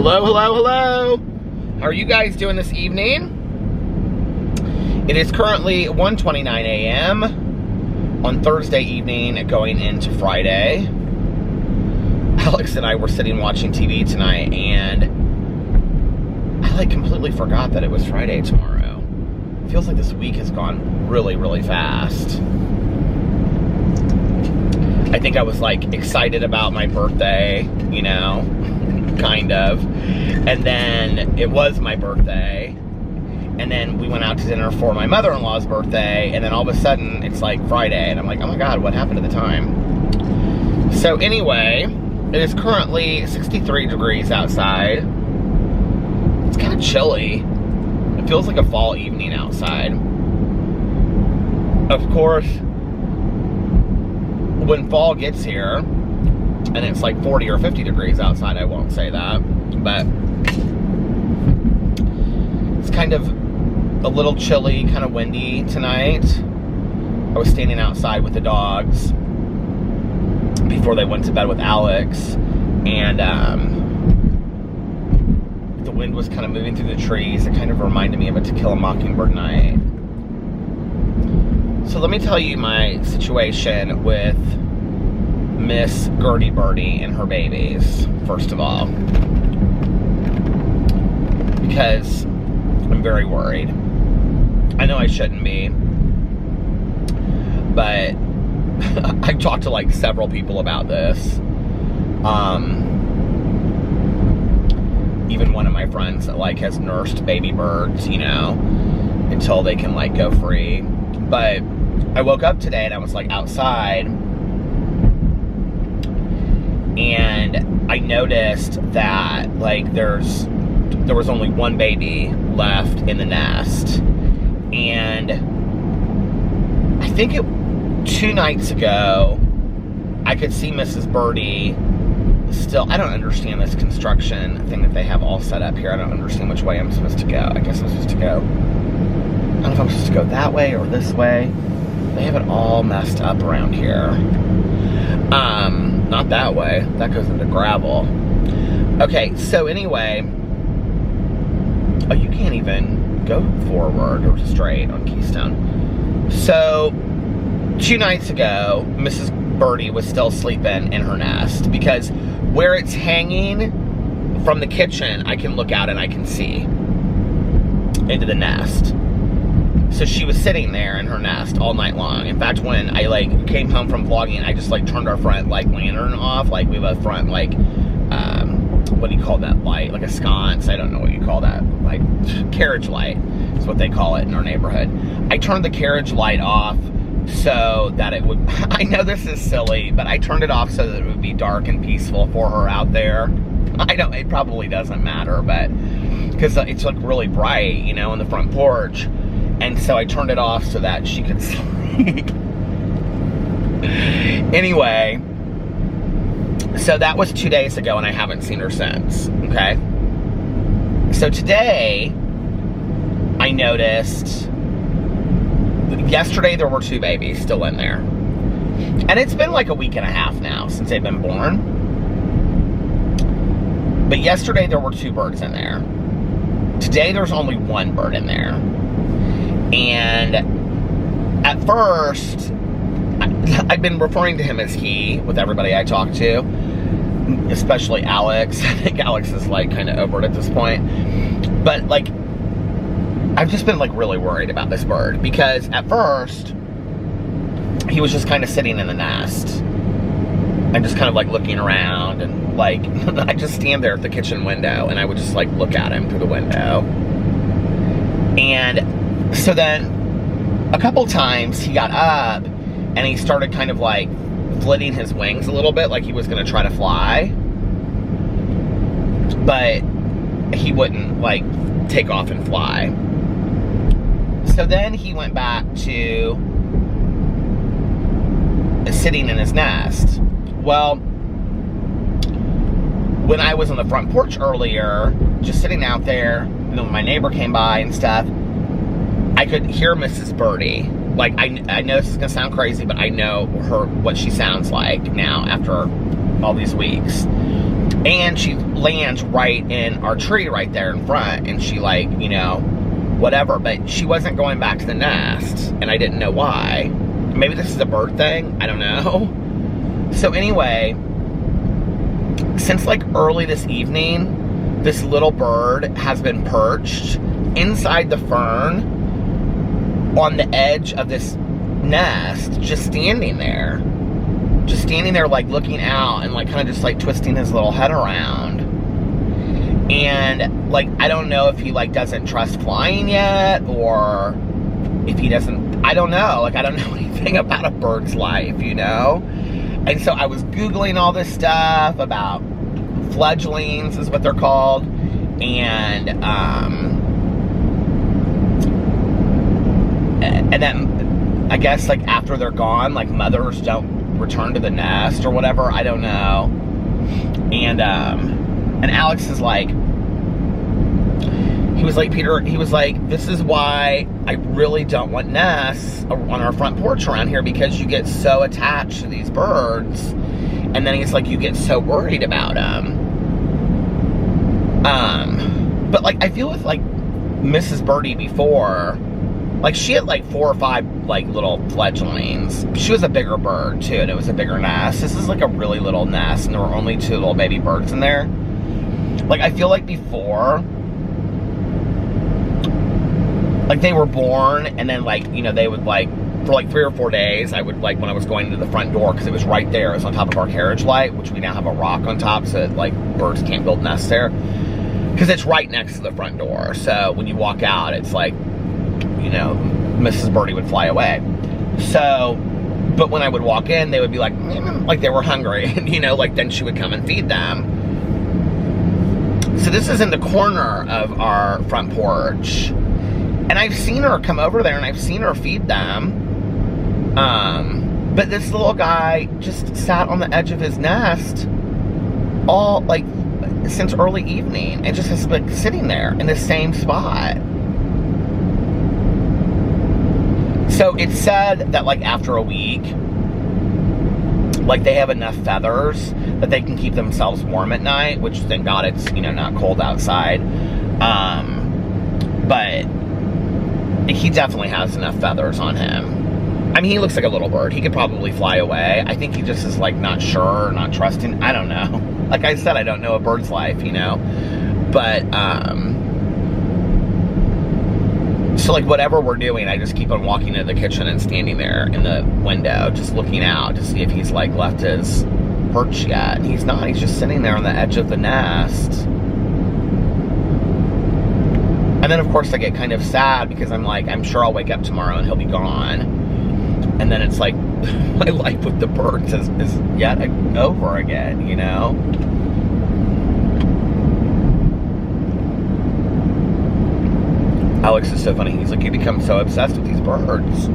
Hello, hello, hello. How are you guys doing this evening? It is currently 1:29 a.m. on Thursday evening going into Friday. Alex and I were sitting watching TV tonight and I completely forgot that it was Friday tomorrow. It feels like this week has gone really, really fast. I think I was excited about my birthday, you know, kind of. And then it was my birthday. And then we went out to dinner for my mother-in-law's birthday. And then all of a sudden it's Friday. And I'm like, oh my God, what happened to the time? So anyway, it is currently 63 degrees outside. It's kind of chilly. It feels like a fall evening outside. Of course, when fall gets here, and it's 40 or 50 degrees outside, I won't say that, but it's kind of a little chilly, kind of windy tonight. I was standing outside with the dogs before they went to bed with Alex, and the wind was kind of moving through the trees. It kind of reminded me of a To Kill a Mockingbird night. So let me tell you my situation with Miss Gertie Birdie and her babies, first of all, because I'm very worried. I know I shouldn't be, but I've talked to several people about this. Even one of my friends that has nursed baby birds, you know, until they can go free. But I woke up today and I was outside, and I noticed that there was only one baby left in the nest. And I think 2 nights ago I could see Mrs. Birdie still. I don't understand this construction thing that they have all set up here. I don't understand which way I'm supposed to go. I guess I'm supposed to go, I don't know if I'm supposed to go that way or this way. They have it all messed up around here. Not that way. That goes into gravel. Okay, so anyway. Oh, you can't even go forward or straight on Keystone. So, 2 nights ago, Mrs. Birdie was still sleeping in her nest, because where it's hanging from the kitchen, I can look out and I can see into the nest. So she was sitting there in her nest all night long. In fact, when I came home from vlogging, I just turned our front lantern off. We have a front what do you call that light? A sconce. I don't know what you call that. Carriage light is what they call it in our neighborhood. I turned the carriage light off so that it would, I know this is silly, but I turned it off so that it would be dark and peaceful for her out there. It probably doesn't matter, but because it's really bright, you know, on the front porch. And so I turned it off so that she could sleep. Anyway, so that was 2 days ago, and I haven't seen her since, okay? So today, I noticed, yesterday there were 2 babies still in there. And it's been a week and a half now since they've been born. But yesterday there were 2 birds in there. Today there's only 1 bird in there. And at first, I've been referring to him as he with everybody I talk to, especially Alex. I think Alex is kind of over it at this point. But I've just been really worried about this bird, because at first he was just kind of sitting in the nest and just kind of looking around, and I just stand there at the kitchen window and I would just look at him through the window. And so then a couple times he got up and he started kind of flitting his wings a little bit, like he was going to try to fly. But he wouldn't take off and fly. So then he went back to sitting in his nest. Well, when I was on the front porch earlier, just sitting out there, when my neighbor came by and stuff, I could hear Mrs. Birdie. I know this is gonna sound crazy, but I know what she sounds like now after all these weeks. And she lands right in our tree right there in front. And she like, you know, whatever. But she wasn't going back to the nest. And I didn't know why. Maybe this is a bird thing. I don't know. So anyway, since like early this evening, this little bird has been perched inside the fern on the edge of this nest, just standing there. Just standing there like looking out and like kind of just like twisting his little head around. And like, I don't know if he like doesn't trust flying yet, or if he doesn't, I don't know. Like, I don't know anything about a bird's life, you know? And so I was Googling all this stuff about fledglings is what they're called. And then I guess like after they're gone, like mothers don't return to the nest or whatever. I don't know. And Alex is like, he was like, Peter, he was like, this is why I really don't want nests on our front porch around here, because you get so attached to these birds. And then he's like, you get so worried about them. But like, I feel with like Mrs. Birdie before, like she had like 4 or 5 like little fledglings. She was a bigger bird too, and it was a bigger nest. This is like a really little nest, and there were only 2 little baby birds in there. Like, I feel like before, like they were born, and then like, you know, they would like, for like 3 or 4 days, I would like, when I was going to the front door, because it was right there, it was on top of our carriage light, which we now have a rock on top, so that like birds can't build nests there, because it's right next to the front door. So when you walk out, it's like, you know, Mrs. Birdie would fly away. So, but when I would walk in, they would be like they were hungry, and you know, like then she would come and feed them. So this is in the corner of our front porch. And I've seen her come over there, and I've seen her feed them. But this little guy just sat on the edge of his nest all, like, since early evening. And just is, like, sitting there in the same spot. So it said that, like, after a week, like, they have enough feathers that they can keep themselves warm at night, which, thank God, it's, you know, not cold outside. But he definitely has enough feathers on him. I mean, he looks like a little bird. He could probably fly away. I think he just is, like, not sure, not trusting. I don't know. Like I said, I don't know a bird's life, you know? But, so, like, whatever we're doing, I just keep on walking into the kitchen and standing there in the window, just looking out to see if he's, like, left his perch yet. And he's not. He's just sitting there on the edge of the nest. And then, of course, I get kind of sad because I'm like, I'm sure I'll wake up tomorrow and he'll be gone. And then it's like, my life with the birds is yet over again, you know? Alex is so funny. He's like, you become so obsessed with these birds.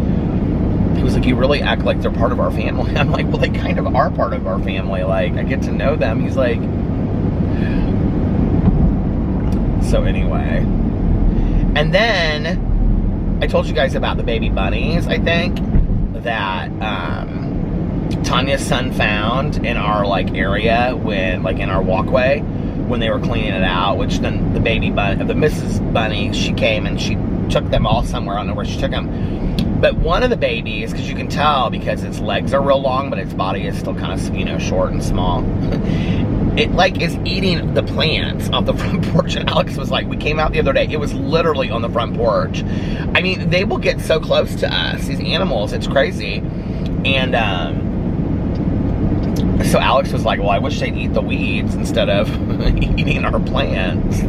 He was like, you really act like they're part of our family. I'm like, well, they kind of are part of our family. Like, I get to know them. He's like, so anyway. And then, I told you guys about the baby bunnies, I think, that Tanya's son found in our, like, area when, like, in our walkway when they were cleaning it out, which then the baby bunny, the Mrs. Bunny, she came and she took them all somewhere. I don't know where she took them. But one of the babies, because you can tell because its legs are real long, but its body is still kind of, you know, short and small. It, like, is eating the plants off the front porch. And Alex was like, we came out the other day. It was literally on the front porch. I mean, they will get so close to us, these animals. It's crazy. And so Alex was like, well, I wish they'd eat the weeds instead of eating our plants.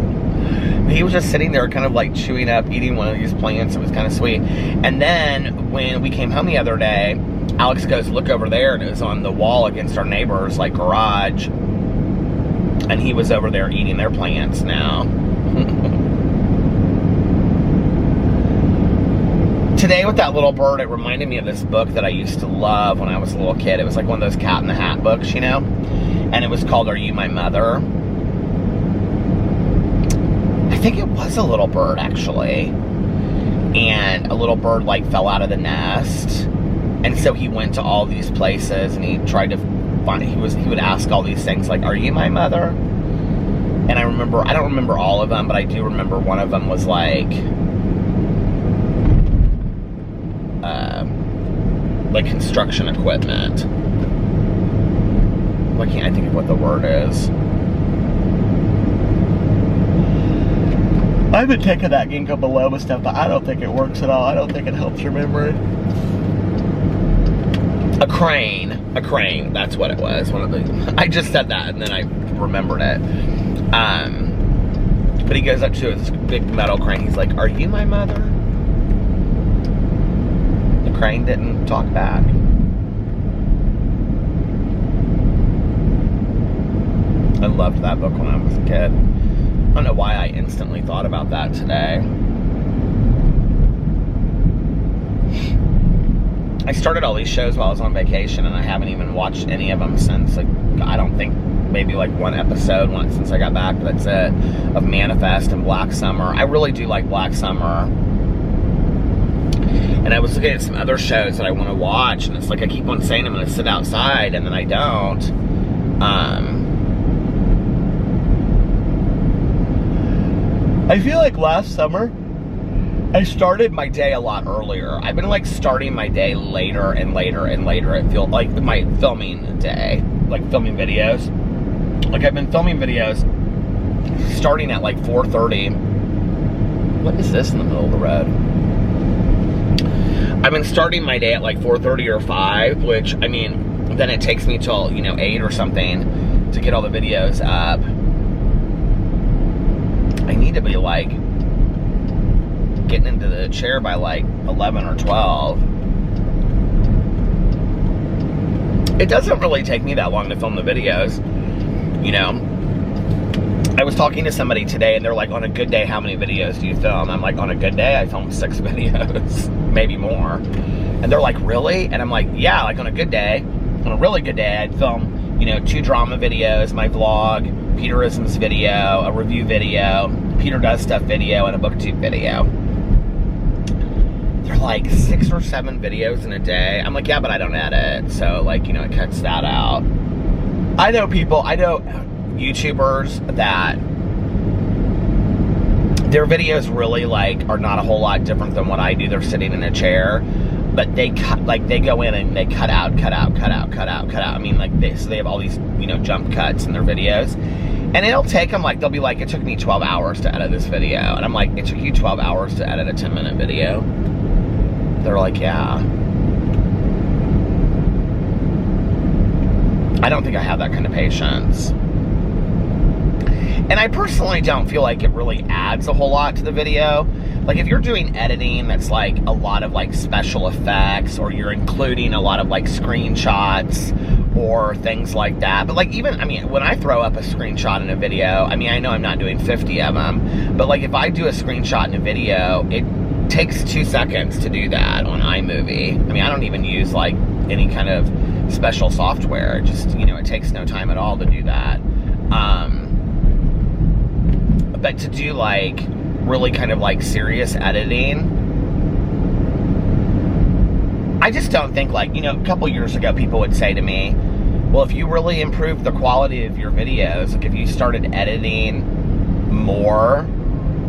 He was just sitting there kind of like chewing up, eating one of these plants. It was kind of sweet. And then when we came home the other day, Alex goes, look over there. And it was on the wall against our neighbor's, like, garage. And he was over there eating their plants now. Today with that little bird, it reminded me of this book that I used to love when I was a little kid. It was like one of those Cat in the Hat books, you know? And it was called Are You My Mother? I think it was a little bird, actually. And a little bird, like, fell out of the nest. And so he went to all these places and he tried to find, he would ask all these things like, are you my mother? And I don't remember all of them, but I do remember one of them was like construction equipment. Why can't I think of what the word is? I've been taking that ginkgo biloba stuff, but I don't think it works at all. I don't think it helps your memory. A crane, that's what it was. One of the, I just said that and then I remembered it. But he goes up to his big metal crane. He's like, "Are you my mother?" The crane didn't talk back. I loved that book when I was a kid. I don't know why I instantly thought about that today. I started all these shows while I was on vacation, and I haven't even watched any of them since, like, I don't think, maybe like one episode since I got back, but that's it, of Manifest and Black Summer. I really do like Black Summer. And I was looking at some other shows that I want to watch, and it's like I keep on saying I'm going to sit outside, and then I don't. I feel like last summer, I started my day a lot earlier. I've been like starting my day later and later and later. It feels like my filming day, like filming videos. Like I've been filming videos starting at like 4:30. What is this in the middle of the road? I've been starting my day at like 4:30 or 5, which, I mean, then it takes me till, 8 or something to get all the videos up. I need to be like getting into the chair by like 11 or 12. It doesn't really take me that long to film the videos, I was talking to somebody today and they're like, on a good day, how many videos do you film? I'm like, on a good day, I film 6 videos, maybe more. And they're like, really? And I'm like, yeah, like on a good day, on a really good day, I'd film, 2 drama videos, my vlog, Peterisms video, a review video, Peter Does Stuff video, and a booktube video. They're like 6 or 7 videos in a day. I'm like, yeah, but I don't edit. So like, it cuts that out. I know YouTubers that their videos really like are not a whole lot different than what I do. They're sitting in a chair, but they go in and they cut out. I mean, like they have all these, jump cuts in their videos. And it'll take them, like, they'll be like, it took me 12 hours to edit this video. And I'm like, it took you 12 hours to edit a 10-minute video? They're like, yeah. I don't think I have that kind of patience. And I personally don't feel like it really adds a whole lot to the video. Like, if you're doing editing that's like a lot of like special effects, or you're including a lot of like screenshots or things like that. But like, even, I mean, when I throw up a screenshot in a video, I mean, I know I'm not doing 50 of them, but like if I do a screenshot in a video, it takes 2 seconds to do that on iMovie. I mean, I don't even use like any kind of special software. It just, it takes no time at all to do that. But to do like really kind of like serious editing, I just don't think, like, a couple years ago people would say to me, well, if you really improved the quality of your videos, like if you started editing more,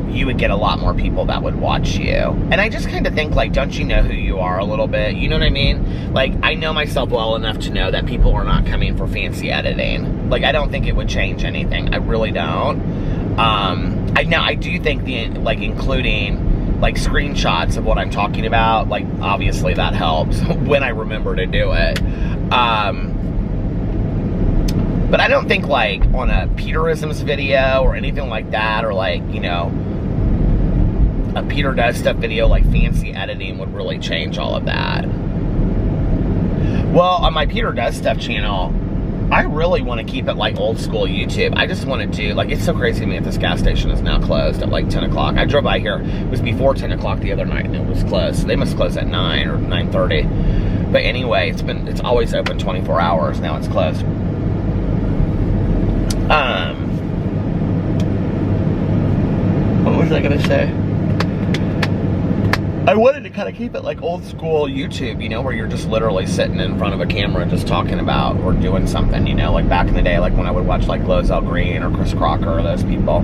you would get a lot more people that would watch you. And I just kind of think, like, don't you know who you are a little bit? You know what I mean? Like, I know myself well enough to know that people are not coming for fancy editing. Like, I don't think it would change anything. I really don't. I do think including like screenshots of what I'm talking about, like, obviously that helps when I remember to do it. But I don't think like on a Peterisms video or anything like that, or like, a Peter Does Stuff video, like fancy editing would really change all of that. Well, on my Peter Does Stuff channel, I really want to keep it like old school YouTube. I just want to do, like, it's so crazy to me that this gas station is now closed at like 10 o'clock. I drove by here, it was before 10 o'clock the other night and it was closed. So they must close at 9 or 9:30. But anyway, it's always open 24 hours. Now it's closed. What was I gonna say? I wanted to kind of keep it like old school YouTube, you know, where you're just literally sitting in front of a camera and just talking about or doing something, you know, like back in the day, like when I would watch like Lozelle Green or Chris Crocker or those people.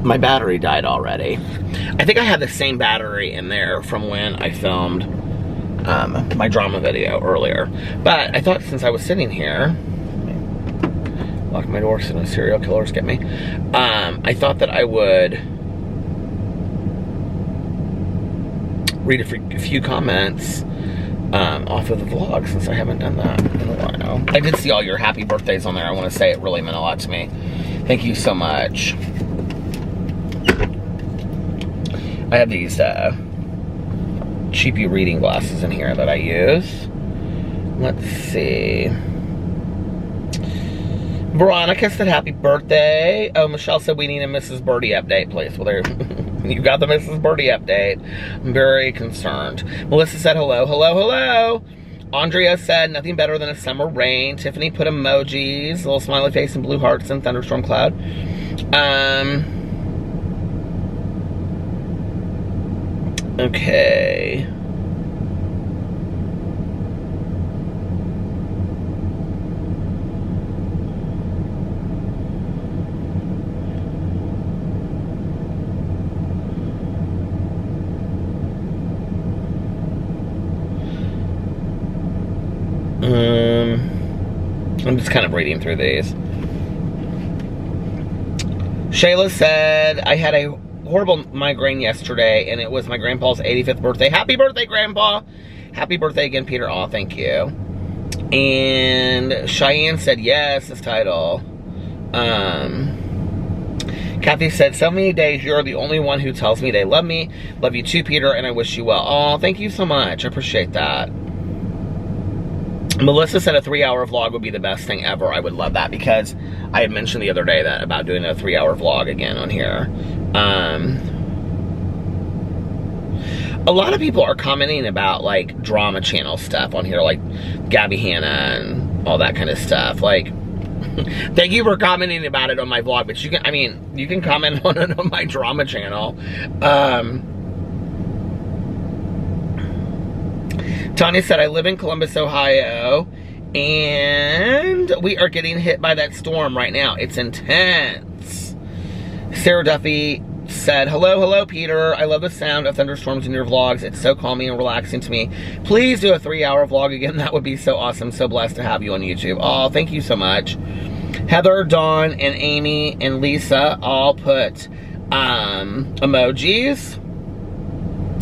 My battery died already. I think I had the same battery in there from when I filmed my drama video earlier. But I thought since I was sitting here, lock my door so no serial killers get me. I thought that I would read a few comments off of the vlog since I haven't done that in a while. I did see all your happy birthdays on there. I want to say it really meant a lot to me. Thank you so much. I have these cheapy reading glasses in here that I use. Let's see. Veronica said happy birthday. Oh, Michelle said we need a Mrs. Birdie update, please. Well, there, you got the Mrs. Birdie update. I'm very concerned. Melissa said hello, hello, hello. Andrea said nothing better than a summer rain. Tiffany put emojis, a little smiley face and blue hearts and thunderstorm cloud. Okay. I'm just kind of reading through these. Shayla said, I had a horrible migraine yesterday, and it was my grandpa's 85th birthday. Happy birthday, Grandpa! Happy birthday again, Peter. Aw, thank you. And Cheyenne said, yes, this title. Kathy said, so many days, you're the only one who tells me they love me. Love you too, Peter, and I wish you well. Aw, thank you so much. I appreciate that. Melissa said a 3-hour vlog would be the best thing ever. I would love that because I had mentioned the other day that about doing a 3-hour vlog again on here. A lot of people are commenting about like drama channel stuff on here, like Gabby Hanna and all that kind of stuff. Like, thank you for commenting about it on my vlog, but you can, I mean, you can comment on it on my drama channel. Tanya said, I live in Columbus, Ohio, and we are getting hit by that storm right now. It's intense. Sarah Duffy said, hello, hello, Peter. I love the sound of thunderstorms in your vlogs. It's so calming and relaxing to me. Please do a 3-hour vlog again. That would be so awesome. So blessed to have you on YouTube. Oh, thank you so much. Heather, Dawn, and Amy, and Lisa all put emojis.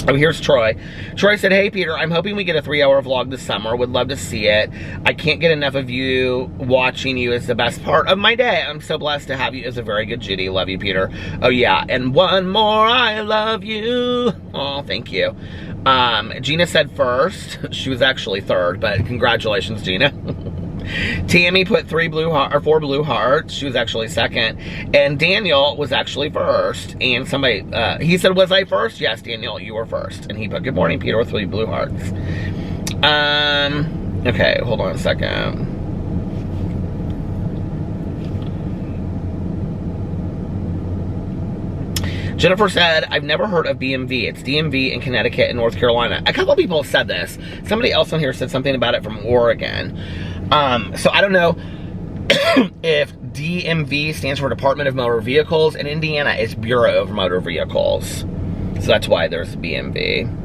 Oh, here's Troy. Troy said, hey, Peter, I'm hoping we get a 3-hour vlog this summer. Would love to see it. I can't get enough of you. Watching you is the best part of my day. I'm so blessed to have you as a very good Judy. Love you, Peter. Oh, yeah. And one more, I love you. Oh, thank you. Gina said first. She was actually third, but congratulations, Gina. Tammy put 4 blue hearts. She was actually second. And Daniel was actually first. And somebody, he said, was I first? Yes, Daniel, you were first. And he put, good morning, Peter, with 3 blue hearts. Okay, hold on a second. Jennifer said, I've never heard of BMV. It's DMV in Connecticut and North Carolina. A couple people have said this. Somebody else on here said something about it from Oregon. So I don't know if DMV stands for Department of Motor Vehicles, and Indiana is Bureau of Motor Vehicles. So that's why there's BMV.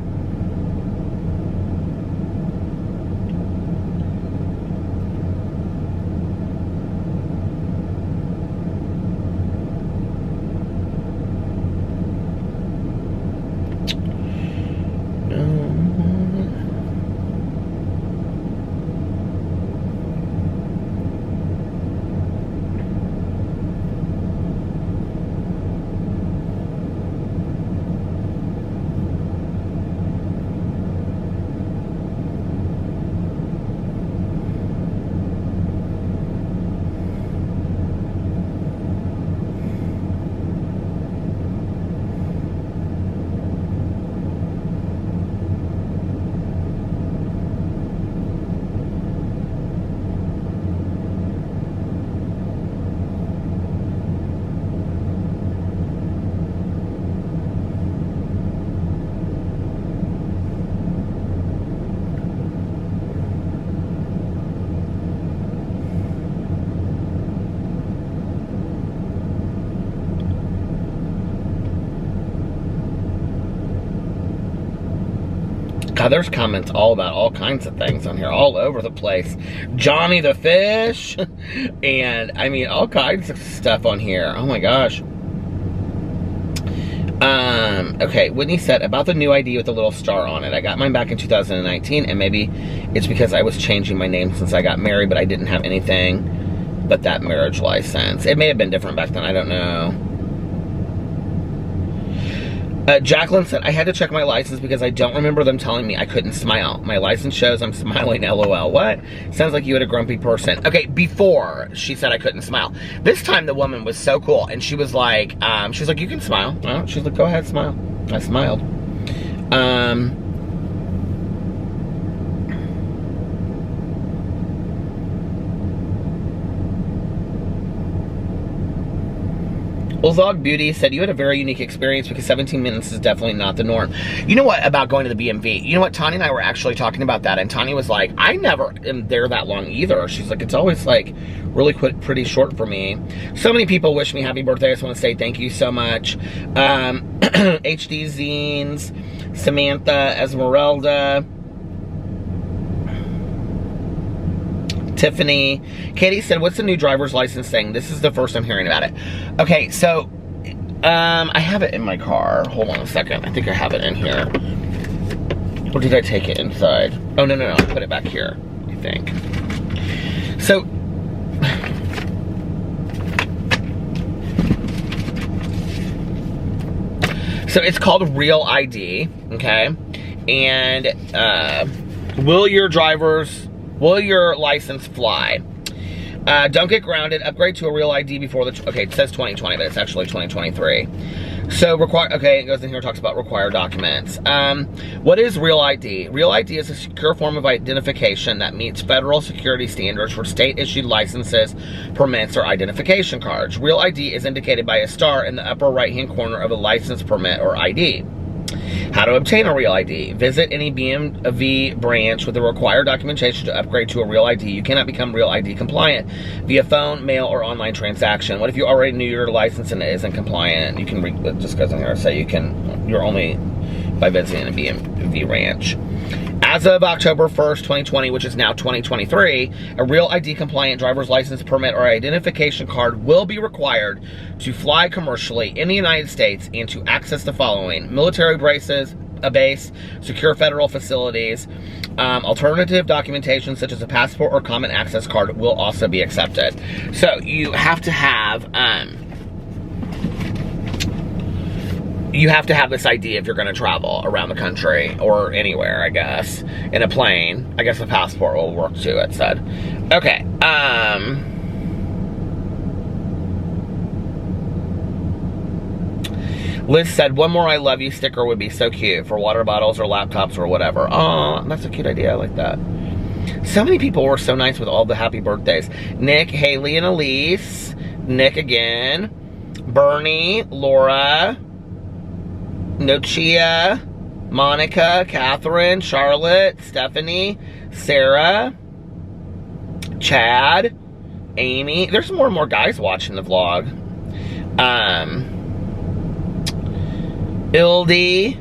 God, there's comments all about all kinds of things on here, all over the place. Johnny the Fish, and I mean, all kinds of stuff on here. Oh my gosh. Okay, Whitney said, about the new ID with the little star on it. I got mine back in 2019, and maybe it's because I was changing my name since I got married, but I didn't have anything but that marriage license. It may have been different back then, I don't know. Jacqueline said, I had to check my license because I don't remember them telling me I couldn't smile. My license shows I'm smiling, LOL. What? Sounds like you had a grumpy person. Okay, before she said I couldn't smile. This time the woman was so cool, and she was like, you can smile. Well, she's like, go ahead, smile. I smiled. Ulzog Beauty said, you had a very unique experience because 17 minutes is definitely not the norm. You know what about going to the BMV? You know what, Tanya and I were actually talking about that, and Tanya was like, I never am there that long either. She's like, it's always like really pretty short for me. So many people wish me happy birthday. I just want to say thank you so much. HD Zines, Samantha, Esmeralda, Tiffany. Katie said, what's the new driver's license thing? This is the first I'm hearing about it. Okay, so, I have it in my car. Hold on a second. I think I have it in here. Or did I take it inside? Oh, no. I put it back here, I think. So, it's called Real ID, okay? And, will your license fly? Don't get grounded. Upgrade to a Real ID before okay, it says 2020, but it's actually 2023. So, okay, it goes in here and talks about required documents. What is Real ID? Real ID is a secure form of identification that meets federal security standards for state-issued licenses, permits, or identification cards. Real ID is indicated by a star in the upper right-hand corner of a license, permit, or ID. How to obtain a Real ID. Visit any BMV branch with the required documentation to upgrade to a Real ID. You cannot become Real ID compliant via phone, mail, or online transaction. What if you already knew your license and it isn't compliant? You can it just goes in here and say you're only by visiting a BMV branch. As of October 1st, 2020, which is now 2023, a Real ID compliant driver's license, permit, or identification card will be required to fly commercially in the United States and to access the following: military bases, a base, secure federal facilities. Alternative documentation such as a passport or common access card will also be accepted. So you have to have this ID if you're going to travel around the country or anywhere, I guess. In a plane. I guess a passport will work too, it said. Okay. Liz said, one more I love you sticker would be so cute for water bottles or laptops or whatever. Oh, that's a cute idea. I like that. So many people were so nice with all the happy birthdays. Nick, Haley, and Elise. Nick again. Bernie, Laura, Nochia, Monica, Catherine, Charlotte, Stephanie, Sarah, Chad, Amy. There's more and more guys watching the vlog. Ildy.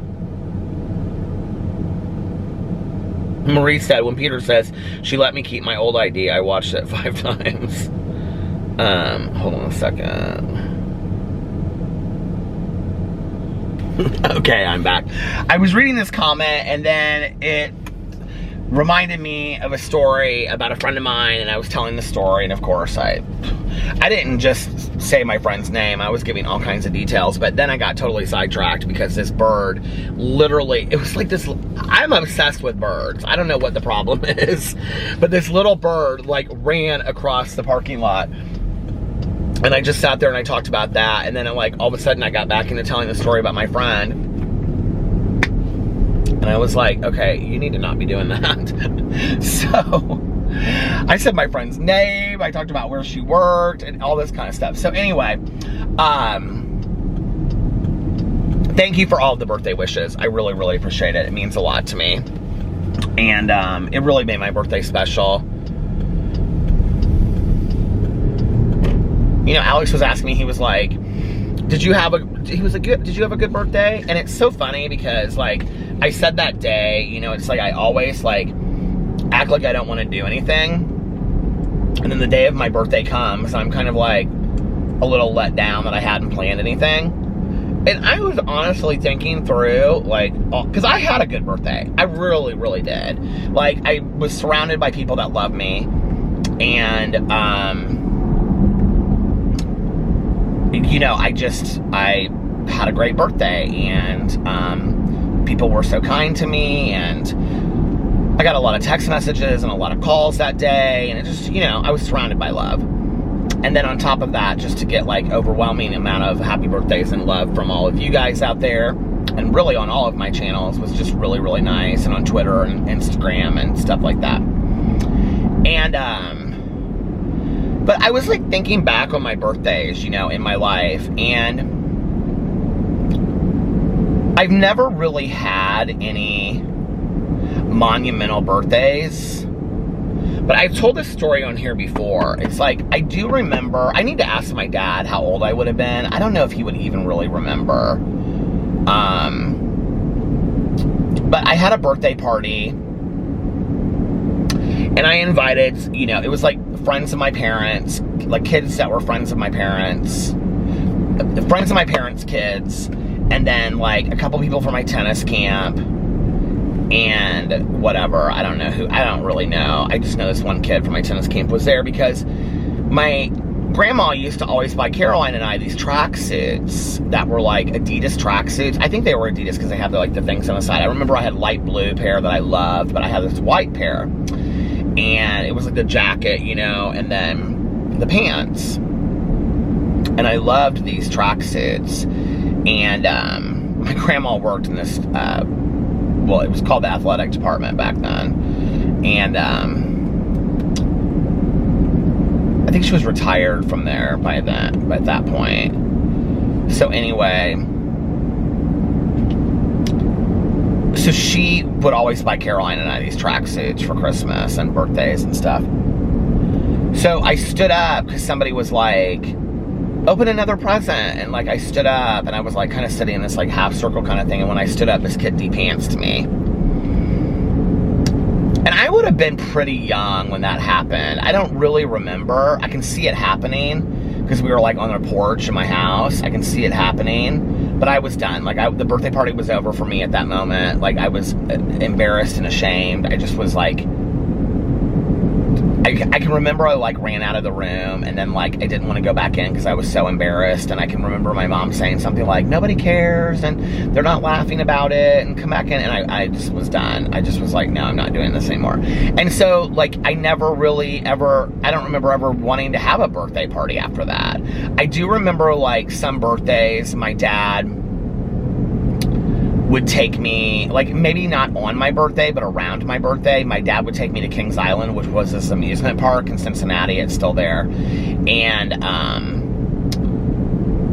Marie said, when Peter says, she let me keep my old ID, I watched it 5 times. Hold on a second. Okay, I'm back. I was reading this comment, and then it reminded me of a story about a friend of mine, and I was telling the story, and of course I didn't just say my friend's name. I was giving all kinds of details, but then I got totally sidetracked because this bird literally, it was like this, I'm obsessed with birds. I don't know what the problem is, but this little bird like ran across the parking lot. And I just sat there and I talked about that, and then all of a sudden I got back into telling the story about my friend. And I was like, okay, you need to not be doing that. So I said my friend's name, I talked about where she worked, and all this kind of stuff. So anyway, thank you for all of the birthday wishes. I really, really appreciate it. It means a lot to me. And it really made my birthday special. You know, Alex was asking me, he was like, did you have a good birthday? And it's so funny because, like, I said that day, you know, it's like I always like act like I don't want to do anything, and then the day of my birthday comes, and I'm kind of like a little let down that I hadn't planned anything. And I was honestly thinking through, like, because I had a good birthday. I really, really did. Like, I was surrounded by people that love me, and you know, I had a great birthday, and people were so kind to me, and I got a lot of text messages and a lot of calls that day, and it just, you know, I was surrounded by love. And then on top of that, just to get like overwhelming amount of happy birthdays and love from all of you guys out there, and really on all of my channels, was just really, really nice, and on Twitter and Instagram and stuff like that. And but I was like thinking back on my birthdays, you know, in my life, and I've never really had any monumental birthdays. But I've told this story on here before. It's like, I do remember, I need to ask my dad how old I would have been. I don't know if he would even really remember. But I had a birthday party, and I invited, you know, it was like friends of my parents, like kids that were friends of my parents, friends of my parents' kids, and then like a couple people from my tennis camp, and whatever, I don't know who, I don't really know. I just know this one kid from my tennis camp was there because my grandma used to always buy Caroline and I these tracksuits that were like Adidas tracksuits. I think they were Adidas because they have the things on the side. I remember I had a light blue pair that I loved, but I had this white pair, and it was like the jacket, you know, and then the pants. And I loved these tracksuits. And my grandma worked in this well, it was called the athletic department back then, and I think she was retired from there by that point. So anyway, so she would always buy Caroline and I these tracksuits for Christmas and birthdays and stuff. So I stood up because somebody was like, open another present, and like I stood up, and I was like kind of sitting in this like half circle kind of thing, and when I stood up, this kid de-pantsed me. And I would have been pretty young when that happened. I don't really remember. I can see it happening because we were like on a porch in my house. I can see it happening, but I was done. Like the birthday party was over for me at that moment. Like I was embarrassed and ashamed. I just was like, I can remember I like ran out of the room, and then like I didn't want to go back in because I was so embarrassed. And I can remember my mom saying something like, nobody cares and they're not laughing about it, and come back in. And I just was done. I just was like, no, I'm not doing this anymore. And so like I never really ever, I don't remember ever wanting to have a birthday party after that. I do remember like some birthdays my dad would take me, like maybe not on my birthday, but around my birthday, my dad would take me to Kings Island, which was this amusement park in Cincinnati. It's still there. And,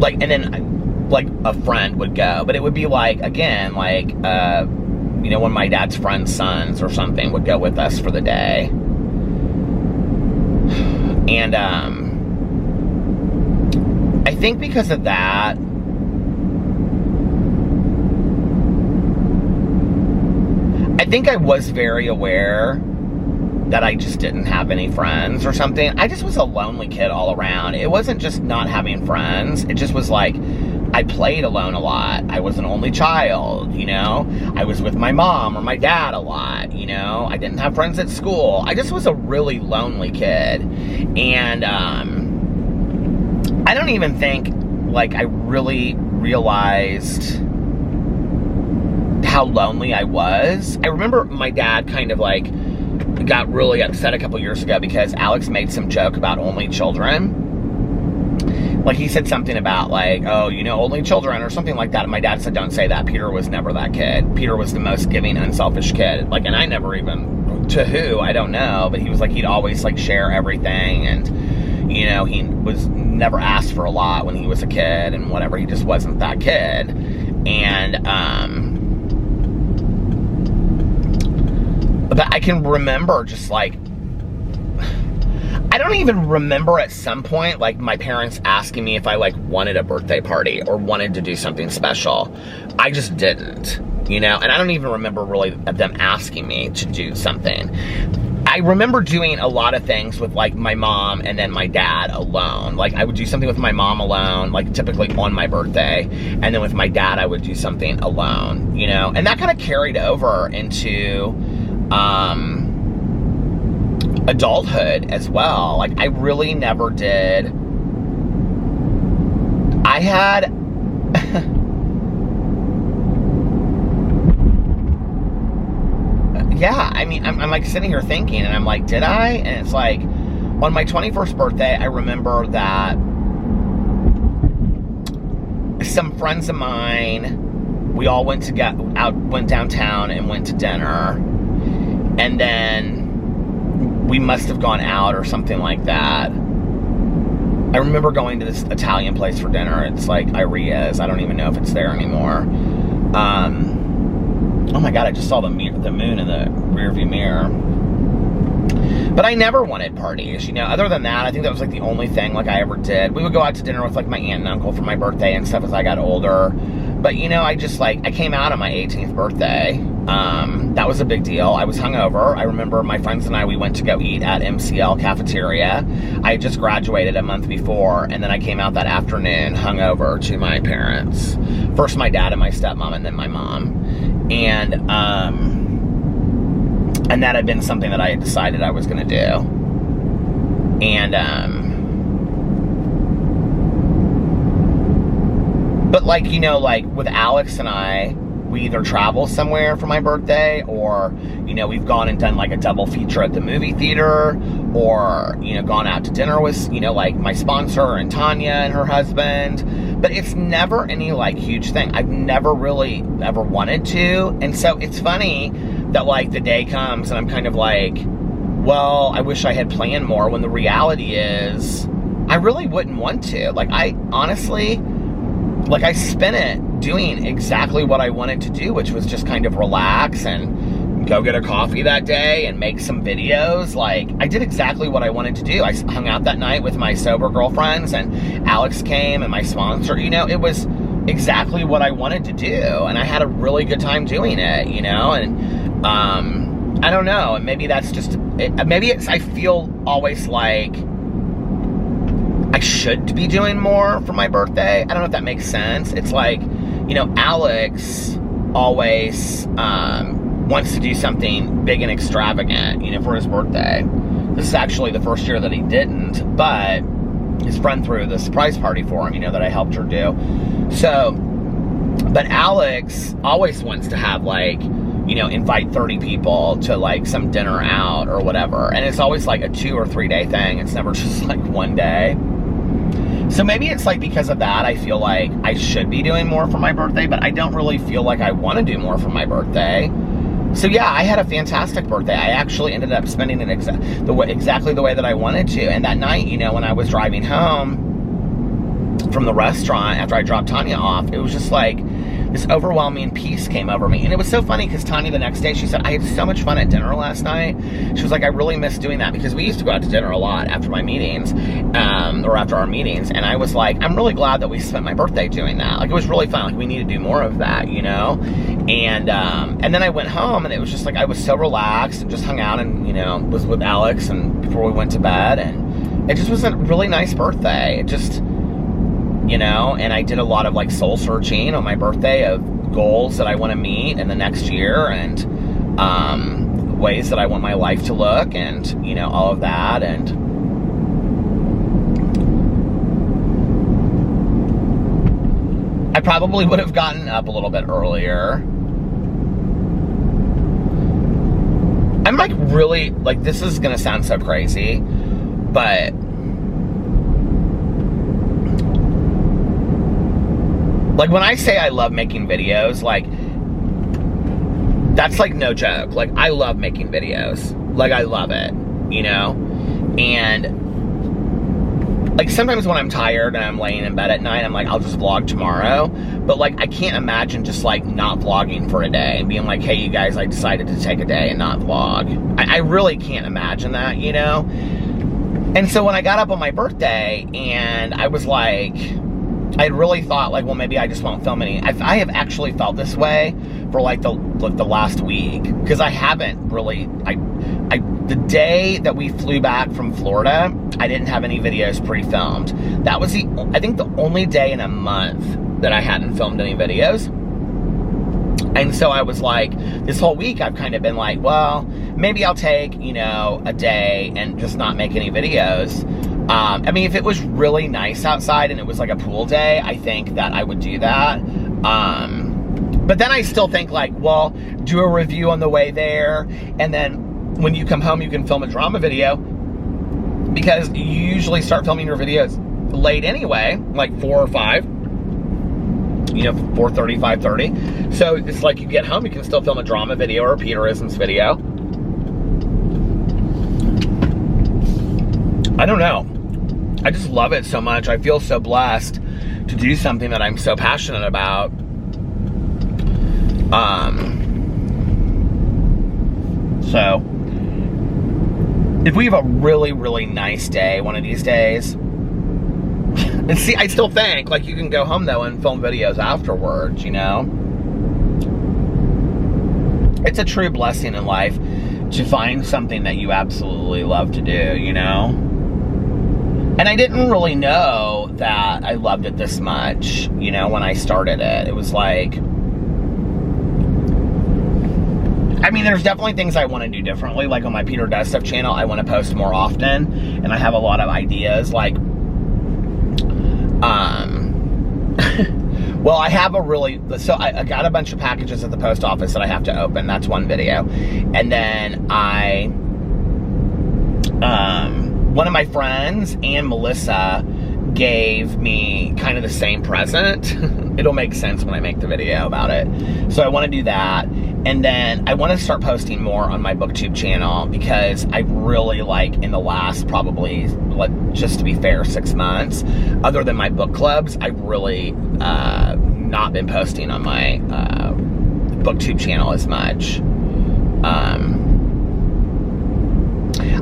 like, and then, like, a friend would go. But it would be, like, again, like, you know, one of my dad's friend's sons or something would go with us for the day. And, I think because of that, I think I was very aware that I just didn't have any friends or something. I just was a lonely kid all around. It wasn't just not having friends. It just was like, I played alone a lot. I was an only child, you know? I was with my mom or my dad a lot, you know? I didn't have friends at school. I just was a really lonely kid. And, I don't even think, like, I really realized how lonely I was. I remember my dad kind of like got really upset a couple years ago because Alex made some joke about only children. Like he said something about like, oh, you know, only children or something like that. And my dad said, don't say that. Peter was never that kid. Peter was the most giving, unselfish kid. Like, and I never even, to who, I don't know. But he was like, he'd always like share everything. And, you know, he was never asked for a lot when he was a kid and whatever. He just wasn't that kid. And, but I can remember just like, I don't even remember at some point, like, my parents asking me if I, like, wanted a birthday party or wanted to do something special. I just didn't, you know? And I don't even remember really them asking me to do something. I remember doing a lot of things with, like, my mom and then my dad alone. Like, I would do something with my mom alone, like, typically on my birthday. And then with my dad, I would do something alone, you know? And that kind of carried over into, adulthood as well. Like, I really never did. I had yeah, I mean, I'm like sitting here thinking, and I'm like, did I? And it's like, on my 21st birthday, I remember that some friends of mine, we all went downtown and went to dinner, and then we must have gone out or something like that. I remember going to this Italian place for dinner. It's like Iria's. I don't even know if it's there anymore. Oh my God, I just saw the moon in the rearview mirror. But I never wanted parties, you know. Other than that, I think that was like the only thing like I ever did. We would go out to dinner with like my aunt and uncle for my birthday and stuff as I got older. But you know, I just like, I came out on my 18th birthday. That was a big deal. I was hungover. I remember my friends and I, we went to go eat at MCL cafeteria. I had just graduated a month before, and then I came out that afternoon hungover to my parents. First my dad and my stepmom, and then my mom. And that had been something that I had decided I was gonna do. And, but like, you know, like with Alex and I, we either travel somewhere for my birthday, or, you know, we've gone and done like a double feature at the movie theater, or, you know, gone out to dinner with, you know, like my sponsor and Tanya and her husband. But it's never any like huge thing. I've never really ever wanted to. And so it's funny that like the day comes and I'm kind of like, well, I wish I had planned more, when the reality is I really wouldn't want to. Like, I honestly, like, I spent it doing exactly what I wanted to do, which was just kind of relax and go get a coffee that day and make some videos. Like, I did exactly what I wanted to do. I hung out that night with my sober girlfriends, and Alex came, and my sponsor, you know, it was exactly what I wanted to do, and I had a really good time doing it, you know. And I don't know, and maybe that's just maybe it's, I feel always like I should be doing more for my birthday. I don't know if that makes sense. It's like, you know, Alex always wants to do something big and extravagant, you know, for his birthday. This is actually the first year that he didn't, but his friend threw the surprise party for him, you know, that I helped her do. So, but Alex always wants to have, like, you know, invite 30 people to like some dinner out or whatever. And it's always like a 2 or 3 day thing. It's never just like one day. So maybe it's like because of that, I feel like I should be doing more for my birthday, but I don't really feel like I want to do more for my birthday. So yeah, I had a fantastic birthday. I actually ended up spending it exactly the way that I wanted to. And that night, you know, when I was driving home from the restaurant after I dropped Tanya off, it was just like this overwhelming peace came over me. And it was so funny because Tanya the next day, she said, I had so much fun at dinner last night. She was like, I really miss doing that, because we used to go out to dinner a lot after my meetings, or after our meetings. And I was like, I'm really glad that we spent my birthday doing that. Like, it was really fun. Like, we need to do more of that, you know? And then I went home, and it was just like, I was so relaxed and just hung out and, you know, was with Alex and before we went to bed. And it just was a really nice birthday. It just, you know, and I did a lot of like soul searching on my birthday of goals that I want to meet in the next year, and ways that I want my life to look, and, you know, all of that. And I probably would have gotten up a little bit earlier. I'm like really, like, this is gonna sound so crazy, but like, when I say I love making videos, like, that's like no joke. Like, I love making videos. Like, I love it, you know? And like, sometimes when I'm tired and I'm laying in bed at night, I'm like, I'll just vlog tomorrow. But like, I can't imagine just like not vlogging for a day and being like, hey, you guys, I decided to take a day and not vlog. I really can't imagine that, you know? And so when I got up on my birthday, and I was like, I really thought like, well, maybe I just won't film any. I have actually felt this way for like the last week, because I haven't really, the day that we flew back from Florida, I didn't have any videos pre-filmed. That was I think the only day in a month that I hadn't filmed any videos. And so I was like, this whole week I've kind of been like, well, maybe I'll take, you know, a day and just not make any videos. I mean, if it was really nice outside and it was like a pool day, I think that I would do that. But then I still think like, well, do a review on the way there, and then when you come home, you can film a drama video, because you usually start filming your videos late anyway, like 4 or 5. You know, 4:30, 5:30. So it's like you get home, you can still film a drama video or a Peterisms video. I don't know. I just love it so much. I feel so blessed to do something that I'm so passionate about. So if we have a really, really nice day one of these days, and see, I still think, like, you can go home, though, and film videos afterwards, you know? It's a true blessing in life to find something that you absolutely love to do, you know? And I didn't really know that I loved it this much, you know, when I started it. It was like, I mean, there's definitely things I want to do differently. Like on my Peter Does Stuff channel, I want to post more often, and I have a lot of ideas, like, well, I have a really, so I got a bunch of packages at the post office that I have to open. That's one video. And then one of my friends and Melissa gave me kind of the same present. It'll make sense when I make the video about it. So I want to do that. And then I want to start posting more on my BookTube channel, because I really, like, in the last probably, just to be fair, 6 months, other than my book clubs, I've really not been posting on my BookTube channel as much.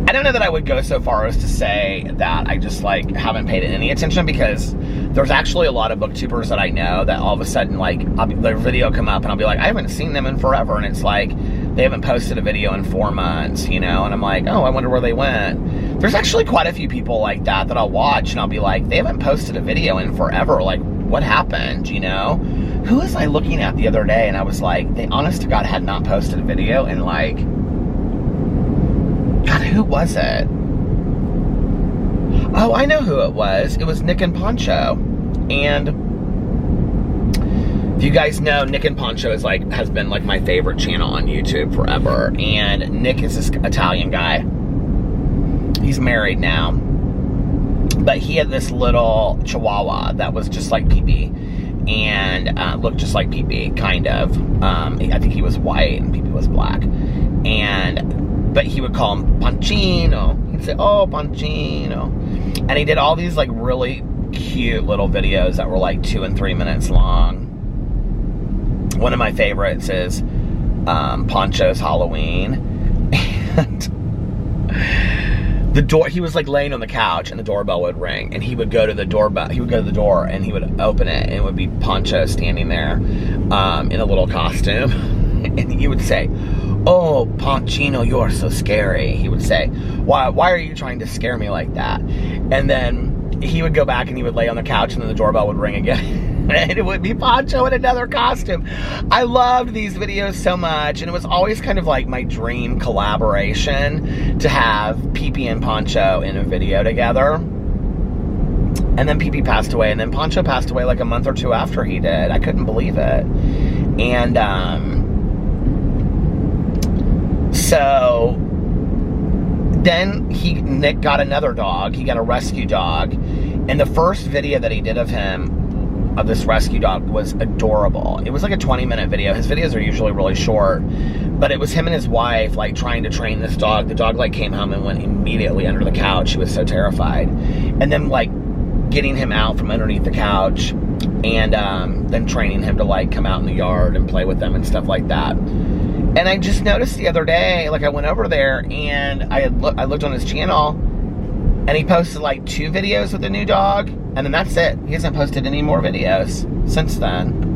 I don't know that I would go so far as to say that I just, like, haven't paid it any attention, because there's actually a lot of booktubers that I know that all of a sudden, like, their video come up and I'll be like, I haven't seen them in forever, and it's like they haven't posted a video in 4 months, you know, and I'm like, oh, I wonder where they went. There's actually quite a few people like that I'll watch and I'll be like, they haven't posted a video in forever, like, what happened, you know? Who was I looking at the other day, and I was like, they honest to God had not posted a video in, like, God, who was it? Oh, I know who it was. It was Nick and Poncho. And if you guys know, Nick and Poncho is like, has been like my favorite channel on YouTube forever. And Nick is this Italian guy. He's married now. But he had this little Chihuahua that was just like Pee-Pee. And looked just like Pee-Pee, kind of. I think he was white and Pee-Pee was black. But he would call him Pancino. He'd say, oh, Pancino. And he did all these, like, really cute little videos that were, like, 2 and 3 minutes long. One of my favorites is Poncho's Halloween. And the door, he was, like, laying on the couch, and the doorbell would ring. And he would go to the doorbell. He would go to the door, and he would open it, and it would be Poncho standing there in a little costume. And he would say, oh, Pancino, you are so scary. He would say, why are you trying to scare me like that? And then he would go back and he would lay on the couch, and then the doorbell would ring again. And it would be Poncho in another costume. I loved these videos so much, and it was always kind of like my dream collaboration to have Pee-Pee and Poncho in a video together. And then Pee-Pee passed away, and then Poncho passed away like a month or 2 after he did. I couldn't believe it. And so then Nick got another dog. He got a rescue dog. And the first video that he did of him, of this rescue dog, was adorable. It was like a 20-minute video. His videos are usually really short. But it was him and his wife, like, trying to train this dog. The dog, like, came home and went immediately under the couch. She was so terrified. And then, like, getting him out from underneath the couch, and then training him to, like, come out in the yard and play with them and stuff like that. And I just noticed the other day, like, I went over there and I looked on his channel, And he posted like 2 videos with a new dog, and then that's it. He hasn't posted any more videos since then.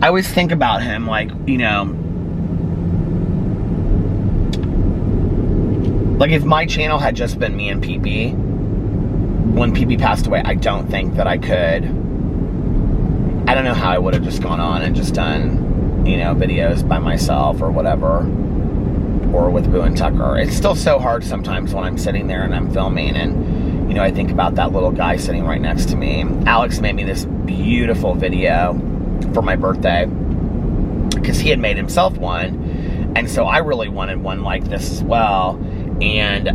I always think about him like, you know, like if my channel had just been me and PP, when PP passed away, I don't think that I could. I don't know how I would have just gone on and just done, you know, videos by myself or whatever, or with Boo and Tucker. It's still so hard sometimes when I'm sitting there and I'm filming, and, you know, I think about that little guy sitting right next to me. Alex made me this beautiful video for my birthday, because he had made himself one, and so I really wanted one like this as well. And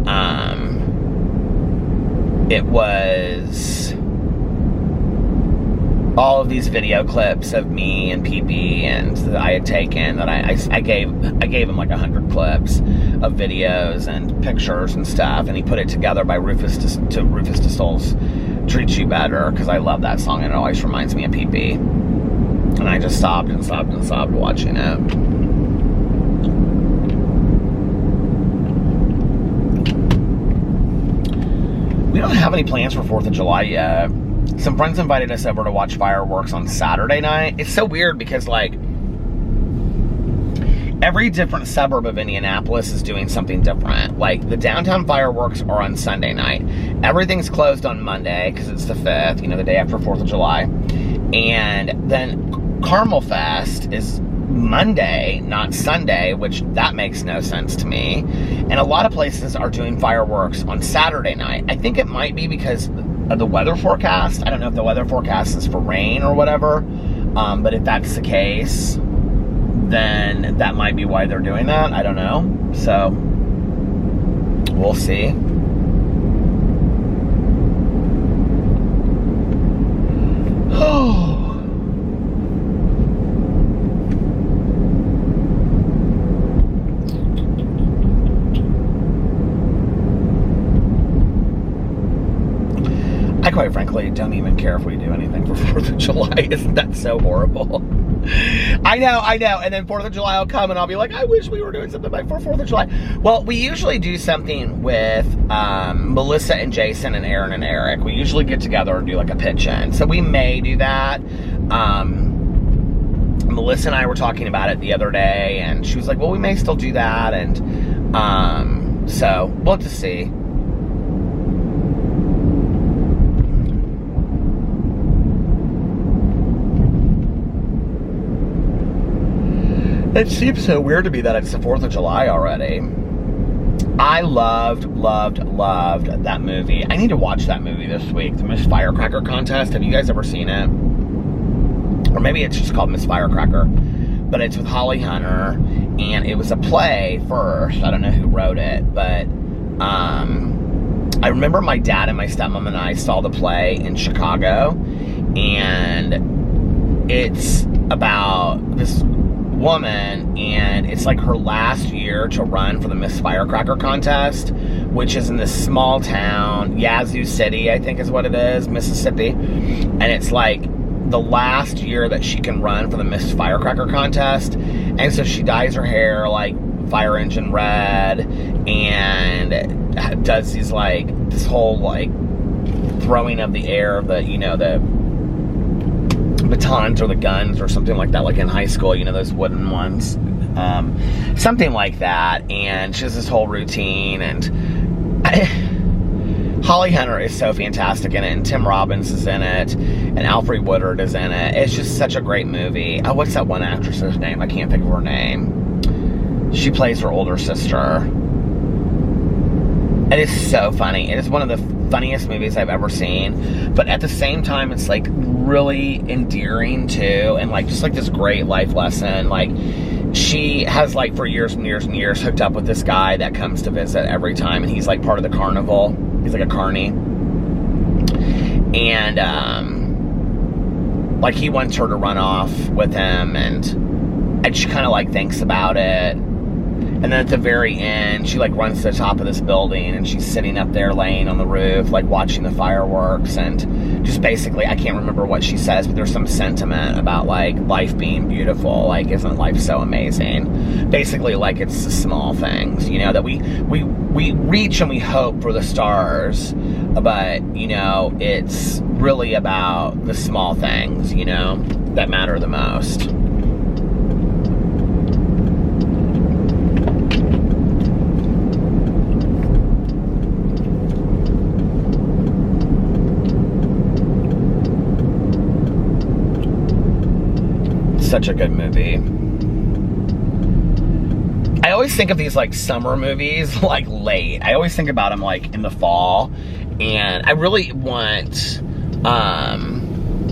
it was all of these video clips of me and PP and that I had taken, that I gave him like 100 clips of videos and pictures and stuff, and he put it together by Rufus de Soul's Treat You Better, because I love that song and it always reminds me of PP. And I just stopped and stopped and stopped watching it. We don't have any plans for 4th of July yet. Some friends invited us over to watch fireworks on Saturday night. It's so weird because, like, every different suburb of Indianapolis is doing something different. Like, the downtown fireworks are on Sunday night. Everything's closed on Monday because it's the 5th, you know, the day after 4th of July. And then Carmel Fest is Monday, not Sunday, which that makes no sense to me. And a lot of places are doing fireworks on Saturday night. I think it might be because of the weather forecast. I don't know if the weather forecast is for rain or whatever, but if that's the case, then that might be why they're doing that. I don't know. So we'll see. I quite frankly don't even care if we do anything for 4th of July. Isn't that so horrible? I know. And then 4th of July will come and I'll be like, I wish we were doing something for 4th of July. Well, we usually do something with Melissa and Jason and Aaron and Eric. We usually get together and do like a pitch-in. So we may do that. Melissa and I were talking about it the other day, and she was like, well, we may still do that. And so we'll have to see. It seems so weird to me that it's the 4th of July already. I loved that movie. I need to watch that movie this week, the Miss Firecracker contest. Have you guys ever seen it? Or maybe it's just called Miss Firecracker. But it's with Holly Hunter, and it was a play first. I don't know who wrote it, but I remember my dad and my stepmom and I saw the play in Chicago, and it's about this woman, and it's like her last year to run for the Miss Firecracker contest, which is in this small town, Yazoo City, I think is what it is, Mississippi. And it's like the last year that she can run for the Miss Firecracker contest, and so she dyes her hair like fire engine red, and does these like this whole like throwing of the air, the, you know, the batons or the guns or something like that, like in high school, you know, those wooden ones, something like that. And she has this whole routine, and Holly Hunter is so fantastic in it, and Tim Robbins is in it, and Alfre Woodard is in it. It's just such a great movie. Oh, what's that one actress's name? I can't think of her name. She plays her older sister. It is so funny. It is one of the funniest movies I've ever seen, but at the same time, it's like really endearing too, and like just like this great life lesson. Like, she has like for years and years and years hooked up with this guy that comes to visit every time, and he's like part of the carnival. He's like a carny, and like he wants her to run off with him, and she kind of like thinks about it. And then at the very end, she like runs to the top of this building, and she's sitting up there laying on the roof, like watching the fireworks, and just basically, I can't remember what she says, but there's some sentiment about, like, life being beautiful. Like, isn't life so amazing? Basically, like, it's the small things, you know, that we reach and we hope for the stars, but, you know, it's really about the small things, you know, that matter the most. Such a good movie. I always think of these like summer movies like late. I always think about them like in the fall, and I really want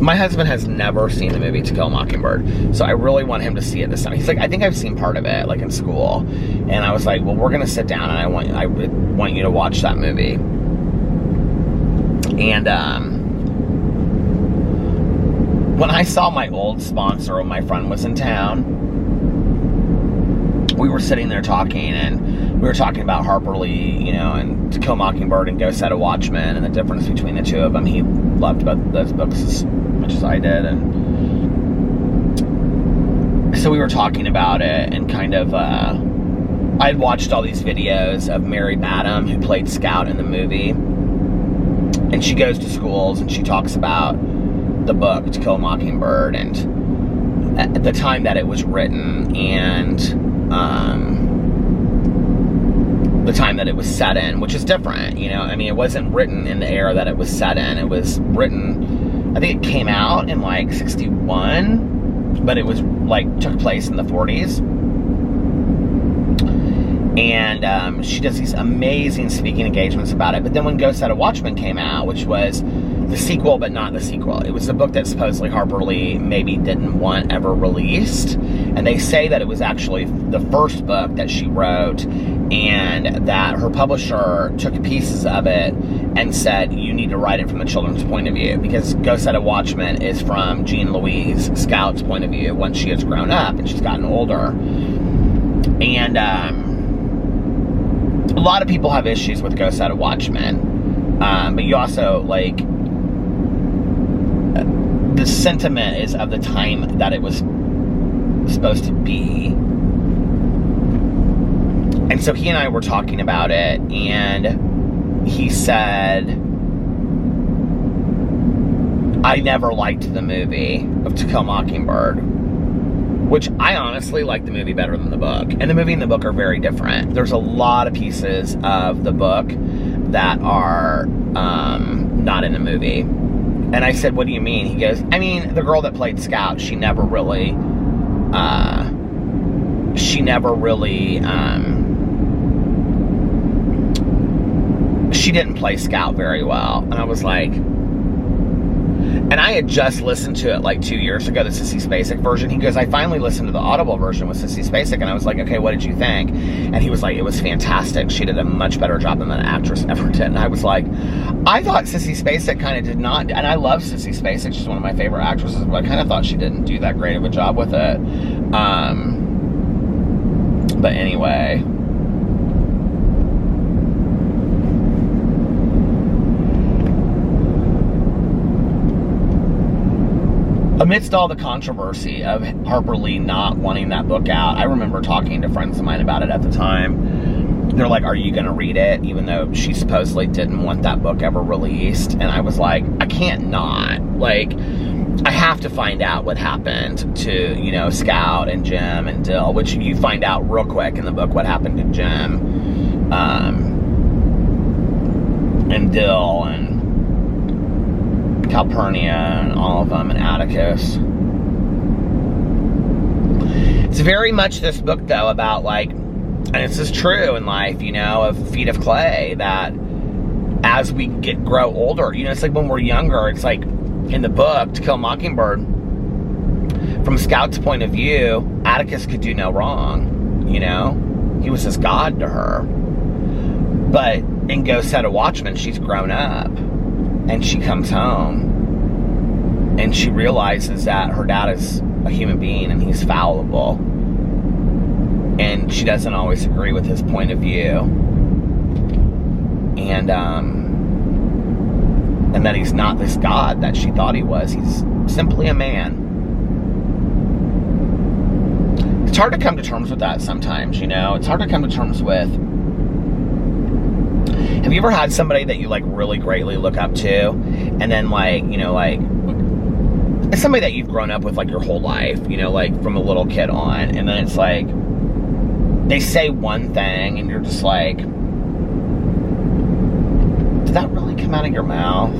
my husband has never seen the movie To Kill a Mockingbird, so I really want him to see it this time. He's like, I think I've seen part of it like in school, and I was like, well, we're gonna sit down and I want you to watch that movie. And when I saw my old sponsor when my friend was in town, we were sitting there talking, and we were talking about Harper Lee, you know, and To Kill a Mockingbird and Go Set a Watchman, and the difference between the two of them. He loved both those books as much as I did, and so we were talking about it, and kind of, I'd watched all these videos of Mary Badham, who played Scout in the movie, and she goes to schools, and she talks about the book To Kill a Mockingbird, and at the time that it was written, and the time that it was set in, which is different, you know. I mean, it wasn't written in the era that it was set in. It was written, I think it came out in like 61, but it was like took place in the 40s. And she does these amazing speaking engagements about it. But then when Go Set a Watchman came out, which was the sequel but not the sequel, it was the book that supposedly Harper Lee maybe didn't want ever released. And they say that it was actually the first book that she wrote, and that her publisher took pieces of it and said, you need to write it from the children's point of view, because Go Set a Watchman is from Jean Louise Scout's point of view once she has grown up and she's gotten older. And a lot of people have issues with Go Set a Watchman, but you also, like, the sentiment is of the time that it was supposed to be. And so he and I were talking about it, and he said, I never liked the movie of To Kill a Mockingbird, which I honestly like the movie better than the book. And the movie and the book are very different. There's a lot of pieces of the book that are not in the movie. And I said, what do you mean? He goes, I mean, the girl that played Scout, she never really she didn't play Scout very well. And I was like, and I had just listened to it like 2 years ago, the Sissy Spacek version. He goes, I finally listened to the Audible version with Sissy Spacek, and I was like, okay, what did you think? And he was like, it was fantastic. She did a much better job than that actress ever did. And I was like, I thought Sissy Spacek kind of did not, and I love Sissy Spacek, she's one of my favorite actresses, but I kind of thought she didn't do that great of a job with it. But anyway. Amidst all the controversy of Harper Lee not wanting that book out, I remember talking to friends of mine about it at the time. They're like, are you going to read it? Even though she supposedly didn't want that book ever released. And I was like, I can't not. Like, I have to find out what happened to, you know, Scout and Jim and Dill, which you find out real quick in the book what happened to Jim and Dill and Calpurnia and all of them, and Atticus. It's very much this book, though, about, like, and this is true in life, you know, of Feet of Clay, that as we grow older, you know, it's like when we're younger, it's like in the book, To Kill a Mockingbird, from Scout's point of view, Atticus could do no wrong, you know? He was his god to her. But in Go Set a Watchman, she's grown up. And she comes home, and she realizes that her dad is a human being and he's fallible. And she doesn't always agree with his point of view. And And that he's not this God that she thought he was. He's simply a man. It's hard to come to terms with that sometimes, you know? It's hard to come to terms with. Have you ever had somebody that you, like, really greatly look up to? And then, like, you know, like, it's somebody that you've grown up with, like, your whole life, you know, like, from a little kid on. And then it's like, they say one thing, and you're just like, did that really come out of your mouth?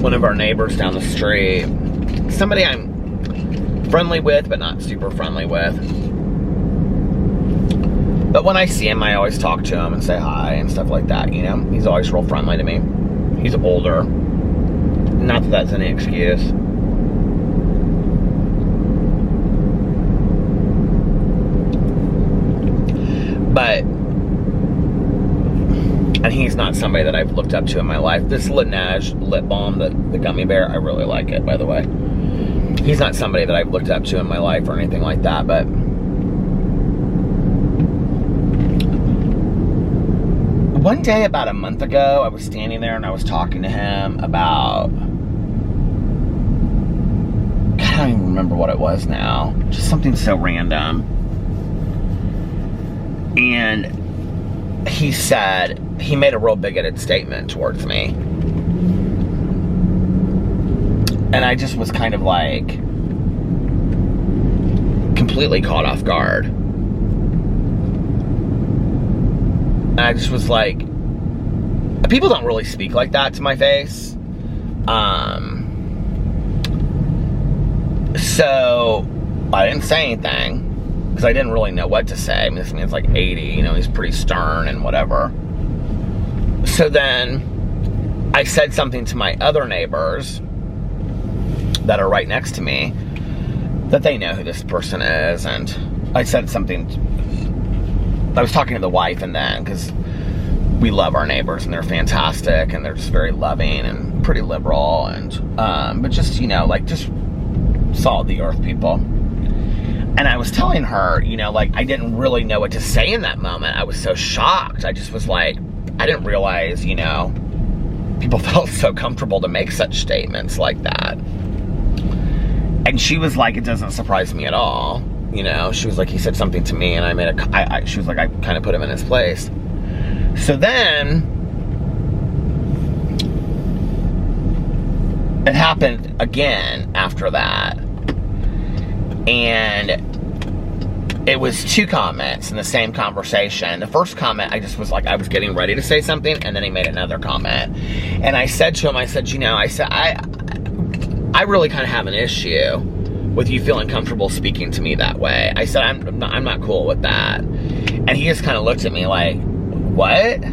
One of our neighbors down the street, somebody I'm friendly with, but not super friendly with. But when I see him, I always talk to him and say hi and stuff like that, you know? He's always real friendly to me. He's older. Not that that's any excuse. But, and he's not somebody that I've looked up to in my life. This Laneige lip balm, the gummy bear, I really like it, by the way. He's not somebody that I've looked up to in my life or anything like that, but one day about a month ago, I was standing there and I was talking to him about, God, I don't even remember what it was now. Just something so random. And he said, he made a real bigoted statement towards me. And I just was kind of like, completely caught off guard. And I just was like, people don't really speak like that to my face. So I didn't say anything because I didn't really know what to say. I mean, this man's like 80, you know, he's pretty stern and whatever. So then I said something to my other neighbors that are right next to me that they know who this person is. And I said something, I was talking to the wife and then, because we love our neighbors and they're fantastic and they're just very loving and pretty liberal and, but just, you know, like just salt of the earth people. And I was telling her, you know, like, I didn't really know what to say in that moment. I was so shocked. I just was like, I didn't realize, you know, people felt so comfortable to make such statements like that. And she was like, it doesn't surprise me at all. You know, she was like, he said something to me and I made she was like, I kind of put him in his place. So then it happened again after that. And it was two comments in the same conversation. The first comment, I just was like, I was getting ready to say something, and then he made another comment. And I said to him, I said, you know, I really kind of have an issue with you feeling comfortable speaking to me that way. I said, I'm not cool with that. And he just kind of looked at me like, what?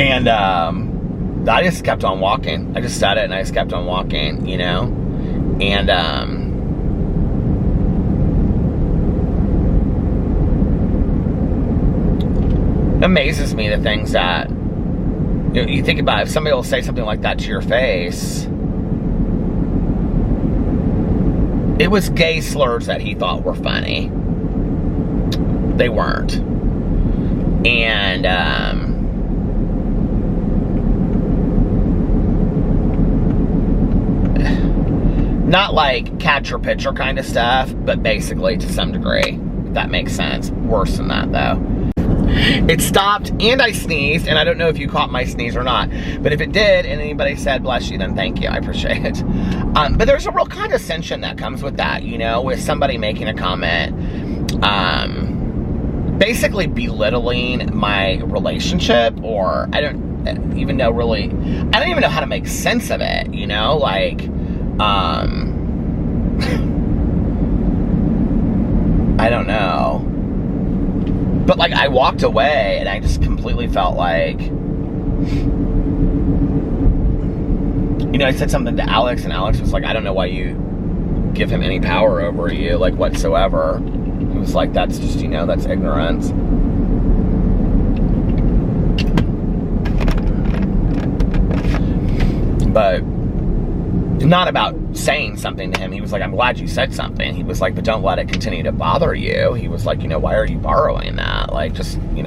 And I just kept on walking. I just said it and I just kept on walking, you know? And it amazes me the things that, you know, you think about. If somebody will say something like that to your face, it was gay slurs that he thought were funny. They weren't. And not like catcher pitcher kind of stuff, but basically to some degree, if that makes sense. Worse than that though. It stopped and I sneezed, and I don't know if you caught my sneeze or not, but if it did and anybody said bless you, then thank you, I appreciate it. But there's a real condescension that comes with that, you know, with somebody making a comment, basically belittling my relationship, or I don't even know how to make sense of it, you know, like, I don't know. But like, I walked away and I just completely felt like, you know, I said something to Alex and Alex was like, I don't know why you give him any power over you, like, whatsoever. He was like, that's just, you know, that's ignorance. But not about saying something to him. He was like, I'm glad you said something. He was like, but don't let it continue to bother you. He was like, why are you borrowing that? Like, just, you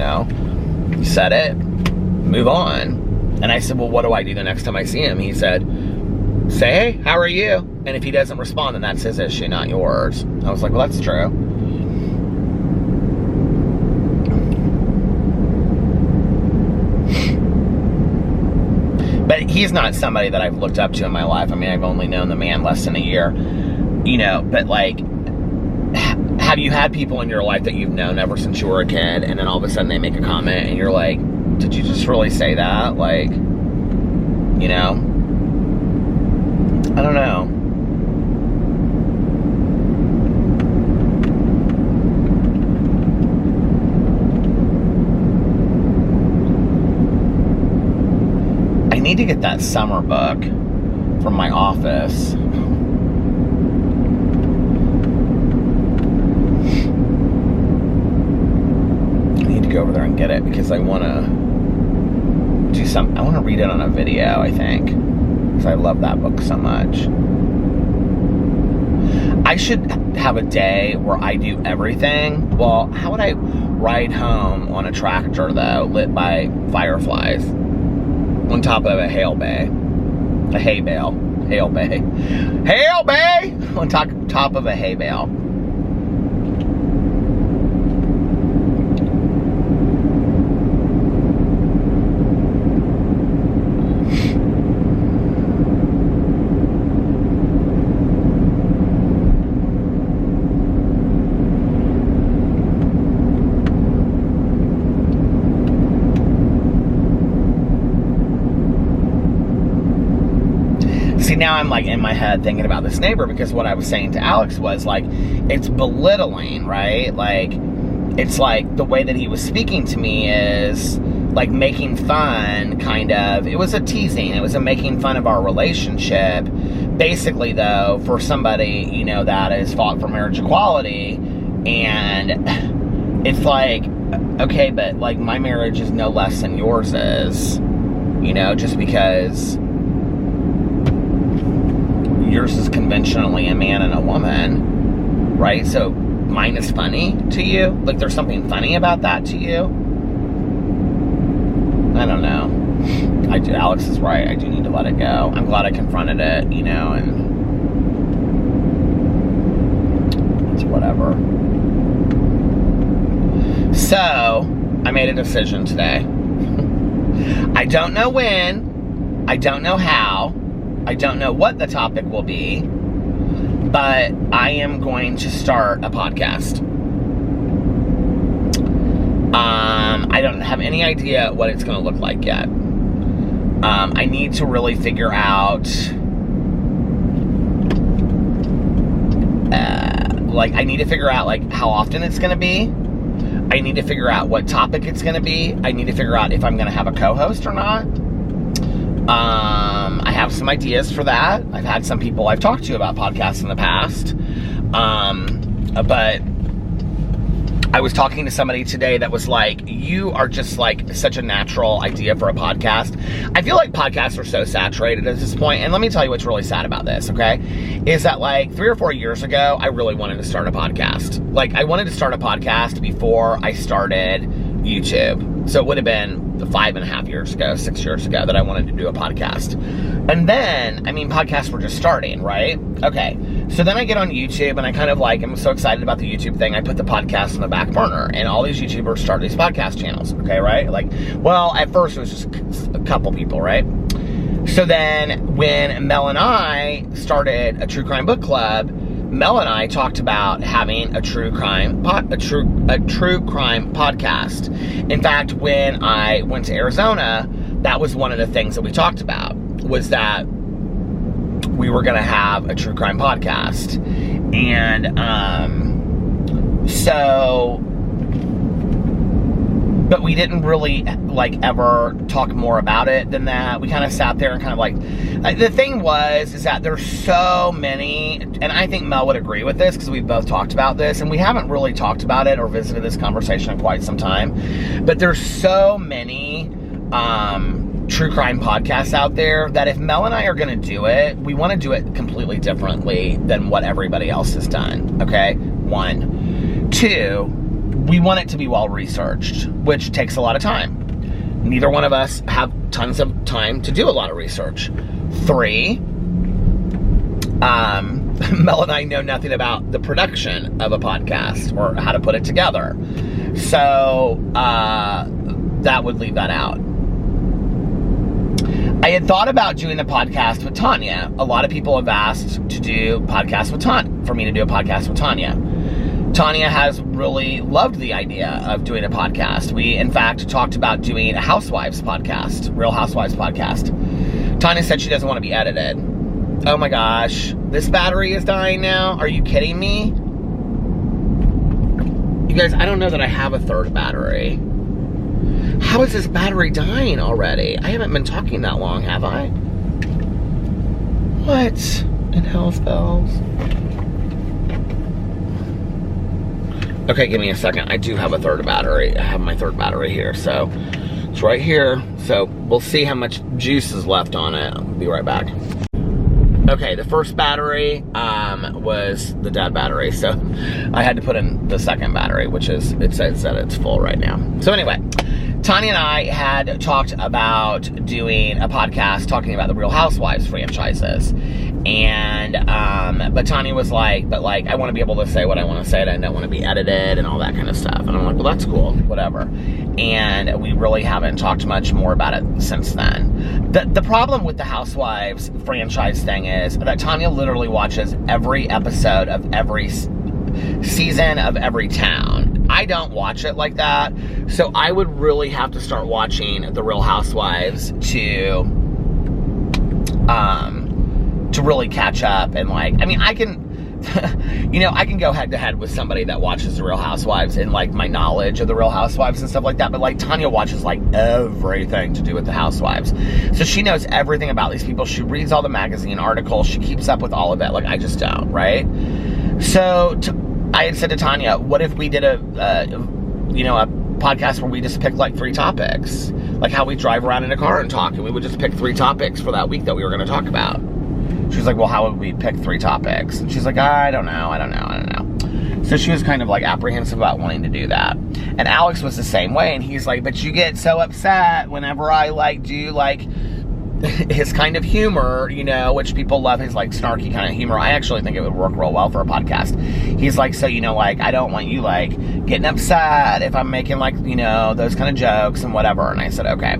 said it, move on. And I said, well, what do I do the next time I see him? He said, say, hey, how are you? And if he doesn't respond, then that's his issue, not yours. I was like, well, that's true. But he's not somebody that I've looked up to in my life. I mean, I've only known the man less than a year, but like, have you had people in your life that you've known ever since you were a kid, and then all of a sudden they make a comment and you're like, did you just really say that? Like, I don't know. I need to get that summer book from my office. I need to go over there and get it because I want to I want to read it on a video, I think, because I love that book so much. I should have a day where I do everything. Well, how would I ride home on a tractor, though, lit by fireflies on top of a hay bale on top of a hay bale? See, now I'm like in my head thinking about this neighbor, because what I was saying to Alex was like, it's belittling, right? Like, it's like the way that he was speaking to me is like making fun, kind of. It was a teasing. It was a making fun of our relationship. Basically, though, for somebody, that has fought for marriage equality. And it's like, okay, but like my marriage is no less than yours is, just because yours is conventionally a man and a woman, right? So mine is funny to you? Like there's something funny about that to you? I don't know. Alex is right. I do need to let it go. I'm glad I confronted it, and it's whatever. So, I made a decision today. I don't know when. I don't know how. I don't know what the topic will be, but I am going to start a podcast. I don't have any idea what it's going to look like yet. I need to really figure out, I need to figure out, how often it's going to be. I need to figure out what topic it's going to be. I need to figure out if I'm going to have a co-host or not. I have some ideas for that. I've had some people I've talked to about podcasts in the past. But I was talking to somebody today that was like, you are just such a natural idea for a podcast. I feel like podcasts are so saturated at this point. And let me tell you what's really sad about this, okay? Is that 3 or 4 years ago, I really wanted to start a podcast. I wanted to start a podcast before I started YouTube. So it would have been 5.5 years ago, 6 years ago that I wanted to do a podcast. And then, podcasts were just starting, right? Okay. So then I get on YouTube and I kind of I'm so excited about the YouTube thing. I put the podcast on the back burner and all these YouTubers start these podcast channels. Okay, right? At first it was just a couple people, right? So then when Mel and I started a true crime book club, Mel and I talked about having a true crime podcast. In fact, when I went to Arizona, that was one of the things that we talked about, was that we were going to have a true crime podcast. And but we didn't really ever talk more about it than that. We kind of sat there and the thing is that there's so many, and I think Mel would agree with this because we've both talked about this, and we haven't really talked about it or visited this conversation in quite some time, but there's so many true crime podcasts out there that if Mel and I are going to do it, we want to do it completely differently than what everybody else has done, okay? 1. 2, we want it to be well-researched, which takes a lot of time. Neither one of us have tons of time to do a lot of research. 3, Mel and I know nothing about the production of a podcast or how to put it together. So, that would leave that out. I had thought about doing a podcast with Tanya. A lot of people have asked to do podcasts with for me to do a podcast with Tanya. Tanya has really loved the idea of doing a podcast. We, in fact, talked about doing a Housewives podcast, Real Housewives podcast. Tanya said she doesn't want to be edited. Oh my gosh, this battery is dying now? Are you kidding me? You guys, I don't know that I have a third battery. How is this battery dying already? I haven't been talking that long, have I? What in hell's bells? Okay, give me a second. I do have a third battery. I have my third battery here, so it's right here. So we'll see how much juice is left on it. I'll be right back. Okay, the first battery was the dead battery, so I had to put in the second battery, which is, it says that it's full right now. So anyway, Tanya and I had talked about doing a podcast talking about the Real Housewives franchises. And, but Tanya was like, I want to be able to say what I want to say, and I don't want to be edited and all that kind of stuff. And I'm like, well, that's cool, whatever. And we really haven't talked much more about it since then. The problem with the Housewives franchise thing is that Tanya literally watches every episode of every season of every town. I don't watch it like that, so I would really have to start watching The Real Housewives to really catch up. And like, I mean, I can I can go head to head with somebody that watches The Real Housewives and like my knowledge of The Real Housewives and stuff like that, but like Tanya watches like everything to do with the Housewives, so she knows everything about these people. She reads all the magazine articles, she keeps up with all of it. Like, I just don't, right? So I had said to Tanya, what if we did a podcast where we just picked like 3 topics, like how we drive around in a car and talk, and we would just pick 3 topics for that week that we were going to talk about. She was like, well, how would we pick 3 topics? And she's like, I don't know. So she was kind of like apprehensive about wanting to do that. And Alex was the same way, and he's like, but you get so upset whenever I like do like his kind of humor, which people love, his like snarky kind of humor. I actually think it would work real well for a podcast. He's like, so like, I don't want you like getting upset if I'm making like, those kind of jokes and whatever. And I said, okay.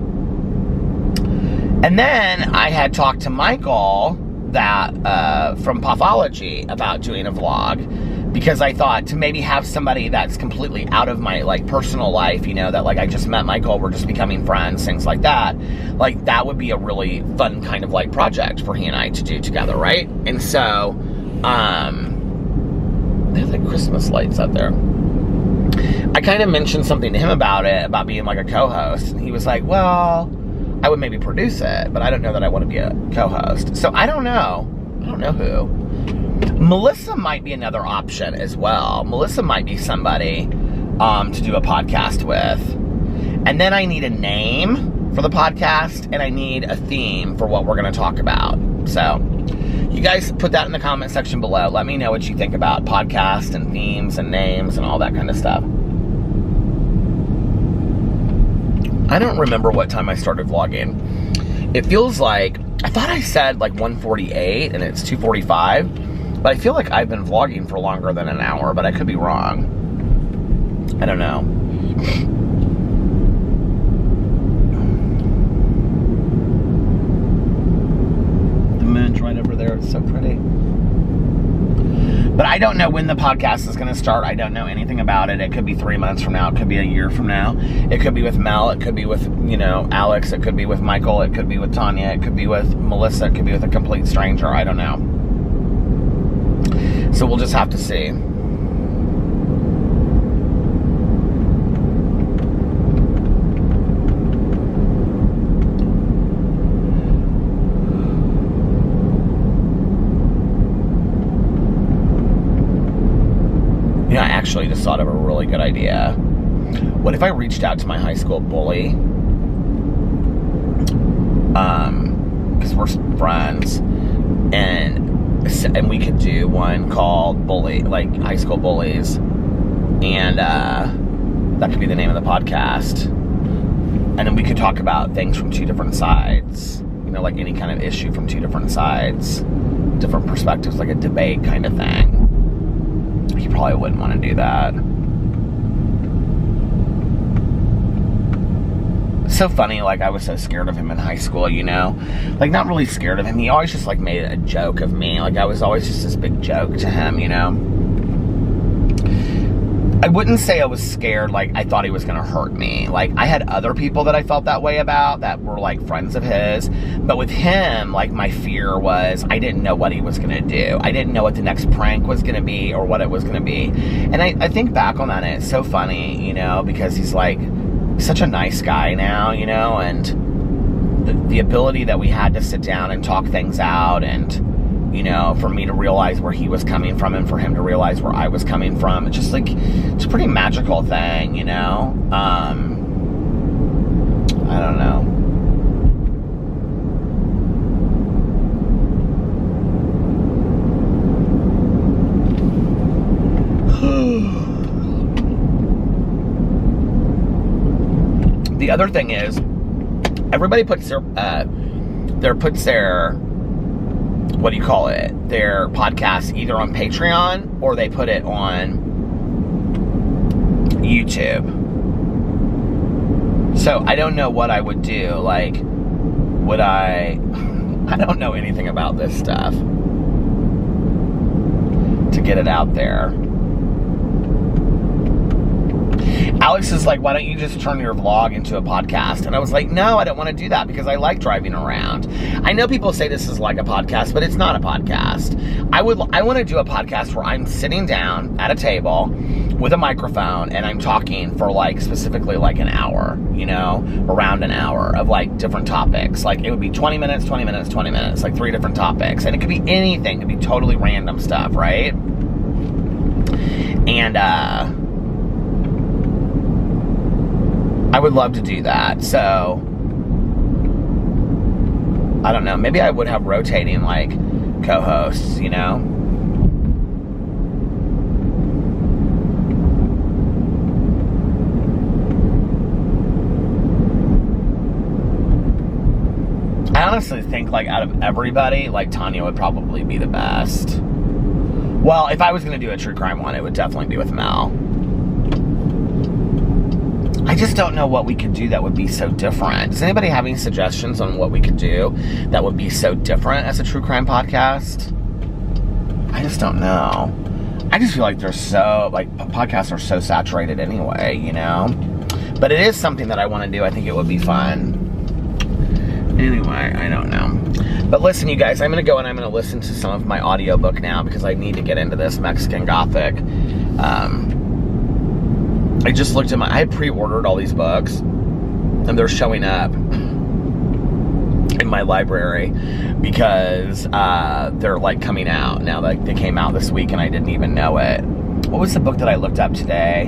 And then I had talked to Michael that from Pathology about doing a vlog, because I thought to maybe have somebody that's completely out of my like personal life, that like I just met Michael, we're just becoming friends, things like that. Like, that would be a really fun kind of like project for he and I to do together, right? And so there's like Christmas lights out there. I kind of mentioned something to him about it, about being like a co-host, and he was like, well, I would maybe produce it, but I don't know that I want to be a co-host. So I don't know who. Melissa might be another option as well. Melissa might be somebody to do a podcast with. And then I need a name for the podcast, and I need a theme for what we're going to talk about. So you guys put that in the comment section below. Let me know what you think about podcasts and themes and names and all that kind of stuff. I don't remember what time I started vlogging. It feels like, I thought I said like 1:48 and it's 2:45, but I feel like I've been vlogging for longer than an hour, but I could be wrong. I don't know. The moon's right over there, it's so pretty. But I don't know when the podcast is going to start. I don't know anything about it. It could be 3 months from now. It could be a year from now. It could be with Mel. It could be with, Alex. It could be with Michael. It could be with Tanya. It could be with Melissa. It could be with a complete stranger. I don't know. So we'll just have to see. I actually just thought of a really good idea. What if I reached out to my high school bully because we're friends, and we could do one called Bully, like high school bullies, and that could be the name of the podcast. And then we could talk about things from two different sides, you know, like any kind of issue from two different sides, different perspectives, like a debate kind of thing. You probably wouldn't want to do that. It's so funny, like, I was so scared of him in high school, you know? Like, not really scared of him. He always just, like, made a joke of me. Like, I was always just this big joke to him, you know? I wouldn't say I was scared, like, I thought he was going to hurt me. Like, I had other people that I felt that way about that were, like, friends of his. But with him, like, my fear was I didn't know what he was going to do. I didn't know what the next prank was going to be or what it was going to be. And I think back on that, and it's so funny, you know, because he's, like, such a nice guy now, you know, and the ability that we had to sit down and talk things out, and, you know, for me to realize where he was coming from and for him to realize where I was coming from. It's just like, it's a pretty magical thing, you know? I don't know. The other thing is, everybody puts their what do you call it? Their podcast either on Patreon or they put it on YouTube. So I don't know what I would do. Like, would I don't know anything about this stuff to get it out there. Alex is like, why don't you just turn your vlog into a podcast? And I was like, no, I don't want to do that because I like driving around. I know people say this is like a podcast, but it's not a podcast. I want to do a podcast where I'm sitting down at a table with a microphone and I'm talking for like specifically like an hour, you know, around an hour of like different topics. Like it would be 20 minutes, 20 minutes, 20 minutes, like 3 different topics. And it could be anything. It could be totally random stuff, right? And, I would love to do that. So, I don't know. Maybe I would have rotating, like, co-hosts, you know? I honestly think, like, out of everybody, like, Tanya would probably be the best. Well, if I was going to do a true crime one, it would definitely be with Mel. I just don't know what we could do that would be so different. Does anybody have any suggestions on what we could do that would be so different as a true crime podcast? I just don't know. I just feel like they're so, like, podcasts are so saturated anyway, you know? But it is something that I want to do. I think it would be fun. Anyway, I don't know. But listen, you guys, I'm going to go and I'm going to listen to some of my audiobook now because I need to get into this Mexican Gothic. I just looked at I had pre-ordered all these books, and they're showing up in my library because they're, like, coming out now. Like, they came out this week, and I didn't even know it. What was the book that I looked up today?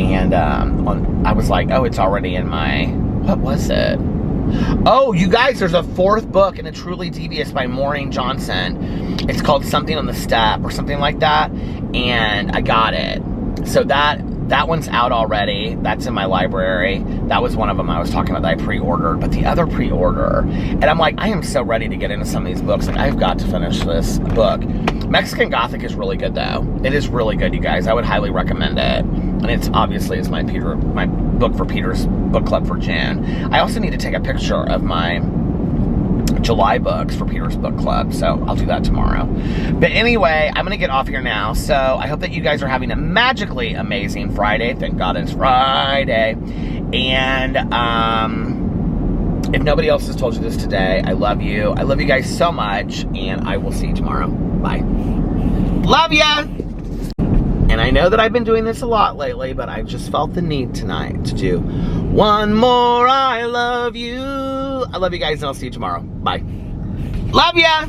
And I was like, oh, it's already in my... What was it? Oh, you guys, there's a 4th book in A Truly Devious by Maureen Johnson. It's called Something on the Step or something like that, and I got it. So that one's out already. That's in my library. That was one of them I was talking about that I pre-ordered. But the other pre-order, and I'm like, I am so ready to get into some of these books. Like, I've got to finish this book. Mexican Gothic is really good, though. It is really good, you guys. I would highly recommend it. And it's obviously my book for Peter's book club for June. I also need to take a picture of my July books for Peter's book club, so I'll do that tomorrow. But anyway, I'm gonna get off here now. So I hope that you guys are having a magically amazing Friday. Thank God it's Friday. And if nobody else has told you this today, I love you. I love you guys so much, and I will see you tomorrow. Bye. Love ya. And I know that I've been doing this a lot lately, but I just felt the need tonight to do one more I love you. I love you guys, and I'll see you tomorrow. Bye. Love ya!